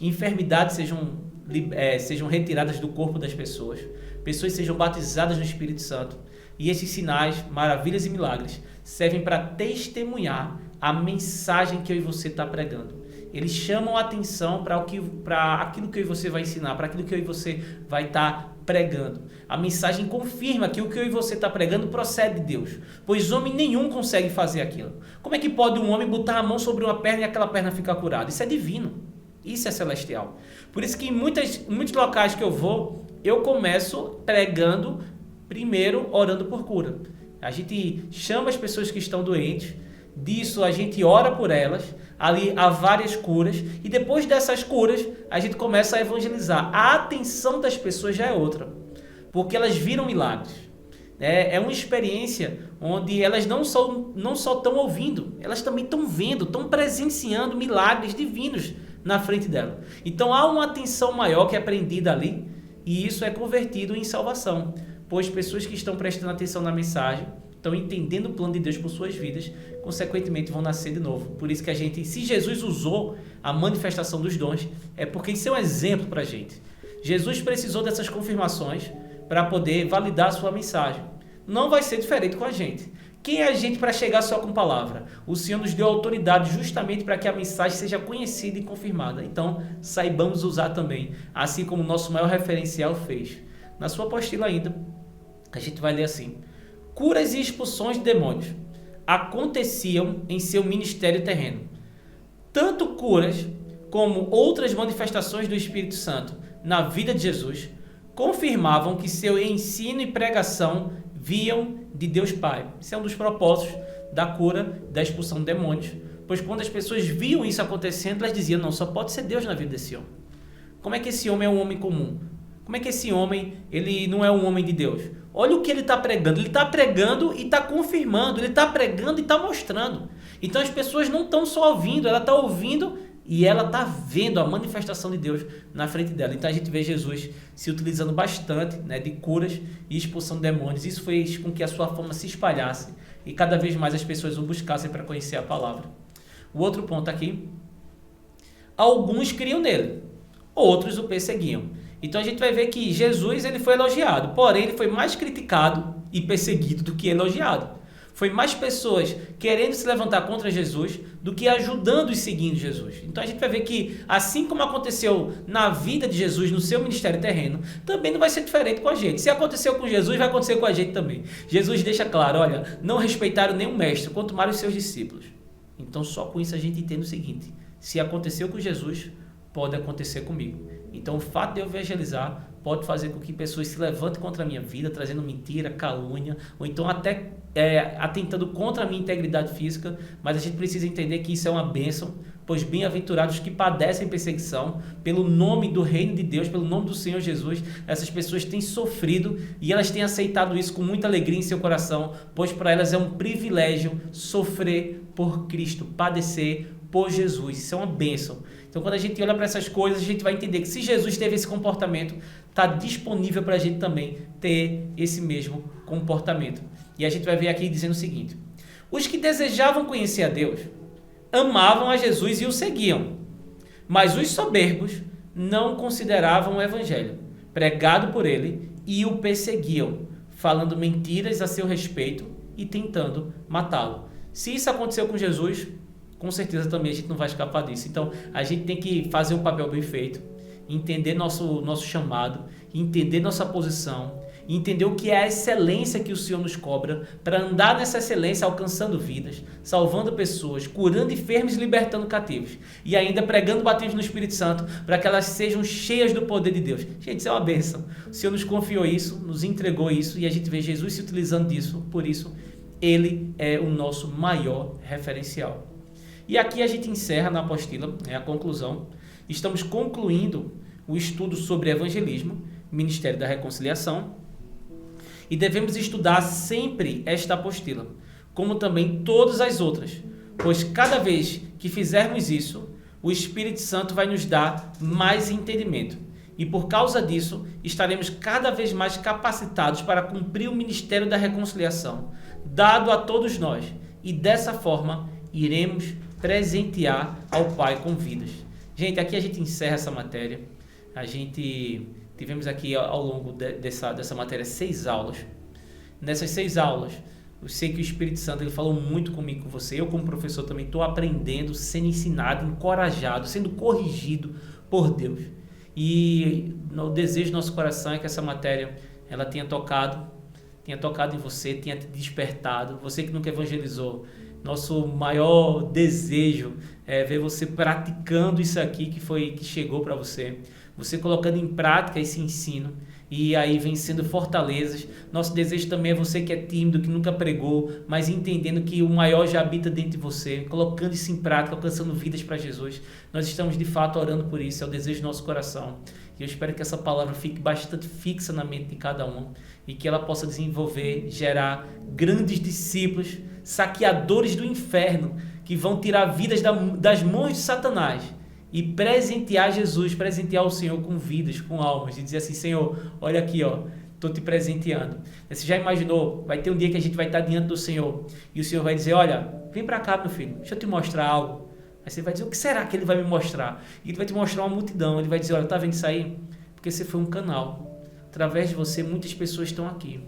Speaker 2: enfermidades sejam retiradas do corpo das pessoas, pessoas sejam batizadas no Espírito Santo. E esses sinais, maravilhas e milagres servem para testemunhar a mensagem que eu e você está pregando. Eles chamam a atenção para aquilo que eu e você vai ensinar, para aquilo que eu e você vai estar pregando. A mensagem confirma que o que eu e você está pregando procede de Deus, pois homem nenhum consegue fazer aquilo. Como é que pode um homem botar a mão sobre uma perna e aquela perna ficar curada? Isso é divino, isso é celestial. Por isso que em muitos locais que eu vou, eu começo pregando, primeiro orando por cura. A gente chama as pessoas que estão doentes, disso a gente ora por elas, ali há várias curas, e depois dessas curas a gente começa a evangelizar. A atenção das pessoas já é outra, porque elas viram milagres. É uma experiência onde elas não só estão ouvindo, elas também estão vendo, estão presenciando milagres divinos na frente dela. Então há uma atenção maior que é prendida ali, e isso é convertido em salvação, pois pessoas que estão prestando atenção na mensagem, estão entendendo o plano de Deus por suas vidas, consequentemente vão nascer de novo. Por isso que se Jesus usou a manifestação dos dons, é porque isso é um exemplo para a gente. Jesus precisou dessas confirmações para poder validar a sua mensagem. Não vai ser diferente com a gente. Quem é a gente para chegar só com palavra? O Senhor nos deu autoridade justamente para que a mensagem seja conhecida e confirmada. Então, saibamos usar também, assim como o nosso maior referencial fez. Na sua apostila ainda, a gente vai ler assim: curas e expulsões de demônios aconteciam em seu ministério terreno. Tanto curas como outras manifestações do Espírito Santo na vida de Jesus confirmavam que seu ensino e pregação viam de Deus Pai. Esse é um dos propósitos da cura, da expulsão de demônios, pois quando as pessoas viam isso acontecendo, elas diziam, não, só pode ser Deus na vida desse homem. Como é que esse homem é um homem comum? Como é que esse homem, ele não é um homem de Deus? Olha o que ele está pregando. Ele está pregando e está confirmando. Ele está pregando e está mostrando. Então as pessoas não estão só ouvindo, ela está ouvindo e ela está vendo a manifestação de Deus na frente dela. Então a gente vê Jesus se utilizando bastante, né, de curas e expulsão de demônios. Isso fez com que a sua fama se espalhasse e cada vez mais as pessoas o buscassem para conhecer a palavra. O outro ponto aqui, alguns criam nele, outros o perseguiam. Então a gente vai ver que Jesus ele foi elogiado, porém ele foi mais criticado e perseguido do que elogiado. Foi mais pessoas querendo se levantar contra Jesus do que ajudando e seguindo Jesus. Então a gente vai ver que, assim como aconteceu na vida de Jesus, no seu ministério terreno, também não vai ser diferente com a gente. Se aconteceu com Jesus, vai acontecer com a gente também. Jesus deixa claro, olha, não respeitaram nem o mestre, quanto mais os seus discípulos. Então só com isso a gente entende o seguinte, se aconteceu com Jesus, pode acontecer comigo. Então o fato de eu evangelizar pode fazer com que pessoas se levantem contra a minha vida, trazendo mentira, calúnia, ou então até atentando contra a minha integridade física, mas a gente precisa entender que isso é uma bênção, pois bem-aventurados que padecem perseguição pelo nome do reino de Deus, pelo nome do Senhor Jesus, essas pessoas têm sofrido e elas têm aceitado isso com muita alegria em seu coração, pois para elas é um privilégio sofrer por Cristo, padecer por Jesus, isso é uma bênção. Então quando a gente olha para essas coisas, a gente vai entender que se Jesus teve esse comportamento, está disponível para a gente também ter esse mesmo comportamento. E a gente vai ver aqui dizendo o seguinte, os que desejavam conhecer a Deus, amavam a Jesus e o seguiam, mas os soberbos não consideravam o evangelho pregado por ele e o perseguiam, falando mentiras a seu respeito e tentando matá-lo. Se isso aconteceu com Jesus, com certeza também a gente não vai escapar disso. Então a gente tem que fazer um papel bem feito, entender nosso chamado, entender nossa posição, entender o que é a excelência que o Senhor nos cobra, para andar nessa excelência alcançando vidas, salvando pessoas, curando enfermos e libertando cativos, e ainda pregando batismo no Espírito Santo, para que elas sejam cheias do poder de Deus. Gente, isso é uma bênção. O Senhor nos confiou isso, nos entregou isso, e a gente vê Jesus se utilizando disso, por isso ele é o nosso maior referencial. E aqui a gente encerra na apostila, a conclusão. Estamos concluindo o estudo sobre evangelismo, Ministério da Reconciliação, e devemos estudar sempre esta apostila, como também todas as outras, pois cada vez que fizermos isso, o Espírito Santo vai nos dar mais entendimento. E por causa disso, estaremos cada vez mais capacitados para cumprir o Ministério da Reconciliação, dado a todos nós, e dessa forma iremos presentear ao Pai com vidas. Gente, aqui a gente encerra essa matéria. A gente tivemos aqui ao longo dessa matéria 6 aulas. Nessas 6 aulas, eu sei que o Espírito Santo ele falou muito comigo, com você. Eu como professor também estou aprendendo, sendo ensinado, encorajado, sendo corrigido por Deus. E o desejo do nosso coração é que essa matéria ela tenha tocado em você, tenha te despertado. Você que nunca evangelizou, nosso maior desejo é ver você praticando isso aqui que chegou para você. Você colocando em prática esse ensino e aí vencendo fortalezas. Nosso desejo também é você que é tímido, que nunca pregou, mas entendendo que o maior já habita dentro de você, colocando isso em prática, alcançando vidas para Jesus. Nós estamos de fato orando por isso, é o desejo do nosso coração. E eu espero que essa palavra fique bastante fixa na mente de cada um e que ela possa desenvolver, gerar grandes discípulos, saqueadores do inferno, que vão tirar vidas das mãos de Satanás e presentear Jesus, presentear o Senhor com vidas, com almas, e dizer assim, Senhor, olha aqui, ó, estou te presenteando. Você já imaginou? Vai ter um dia que a gente vai estar diante do Senhor e o Senhor vai dizer, olha, vem para cá, meu filho, deixa eu te mostrar algo. Aí você vai dizer, o que será que ele vai me mostrar? E ele vai te mostrar uma multidão, ele vai dizer, olha, tá vendo isso aí? Porque você foi um canal. Através de você, muitas pessoas estão aqui.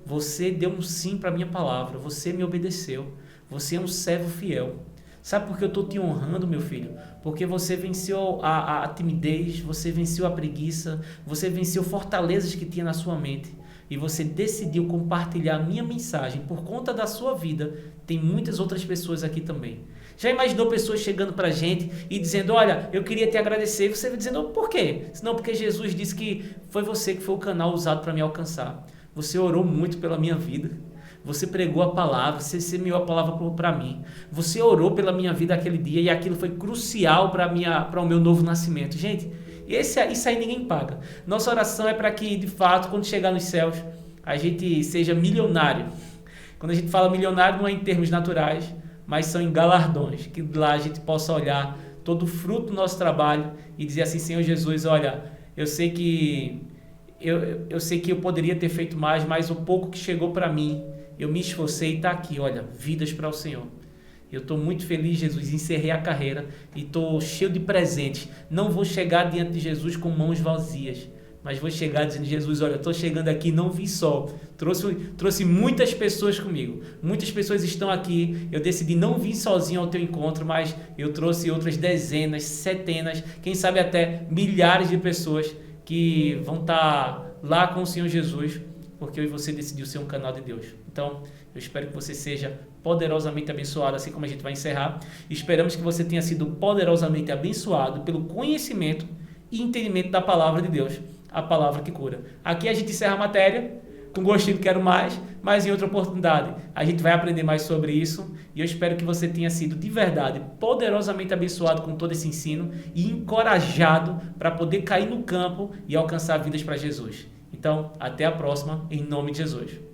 Speaker 2: Você deu um sim para a minha palavra, você me obedeceu, você é um servo fiel. Sabe por que eu estou te honrando, meu filho? Porque você venceu a timidez, você venceu a preguiça, você venceu fortalezas que tinha na sua mente e você decidiu compartilhar a minha mensagem. Por conta da sua vida, tem muitas outras pessoas aqui também. Já imaginou pessoas chegando para a gente e dizendo, olha, eu queria te agradecer, e você vai dizendo, por quê? Senão porque Jesus disse que foi você que foi o canal usado para me alcançar. Você orou muito pela minha vida. Você pregou a palavra, você semeou a palavra para mim. Você orou pela minha vida aquele dia e aquilo foi crucial para o meu novo nascimento. Gente, Isso aí ninguém paga. Nossa oração é para que, de fato, quando chegar nos céus, a gente seja milionário. Quando a gente fala milionário, não é em termos naturais, mas são em galardões. Que lá a gente possa olhar todo o fruto do nosso trabalho e dizer assim, Senhor Jesus, olha, eu sei que eu poderia ter feito mais, mas o pouco que chegou para mim, eu me esforcei e está aqui, olha, vidas para o Senhor. Eu estou muito feliz, Jesus, encerrei a carreira e estou cheio de presentes. Não vou chegar diante de Jesus com mãos vazias, mas vou chegar dizendo, Jesus, olha, estou chegando aqui, não vim só. Trouxe muitas pessoas comigo. Muitas pessoas estão aqui. Eu decidi não vir sozinho ao teu encontro, mas eu trouxe outras dezenas, centenas, quem sabe até milhares de pessoas que vão estar lá com o Senhor Jesus, porque eu e você decidiu ser um canal de Deus. Então, eu espero que você seja poderosamente abençoado, assim como a gente vai encerrar. Esperamos que você tenha sido poderosamente abençoado pelo conhecimento e entendimento da palavra de Deus, a palavra que cura. Aqui a gente encerra a matéria, com gostinho quero mais, mas em outra oportunidade a gente vai aprender mais sobre isso e eu espero que você tenha sido de verdade poderosamente abençoado com todo esse ensino e encorajado para poder cair no campo e alcançar vidas para Jesus. Então, até a próxima, em nome de Jesus.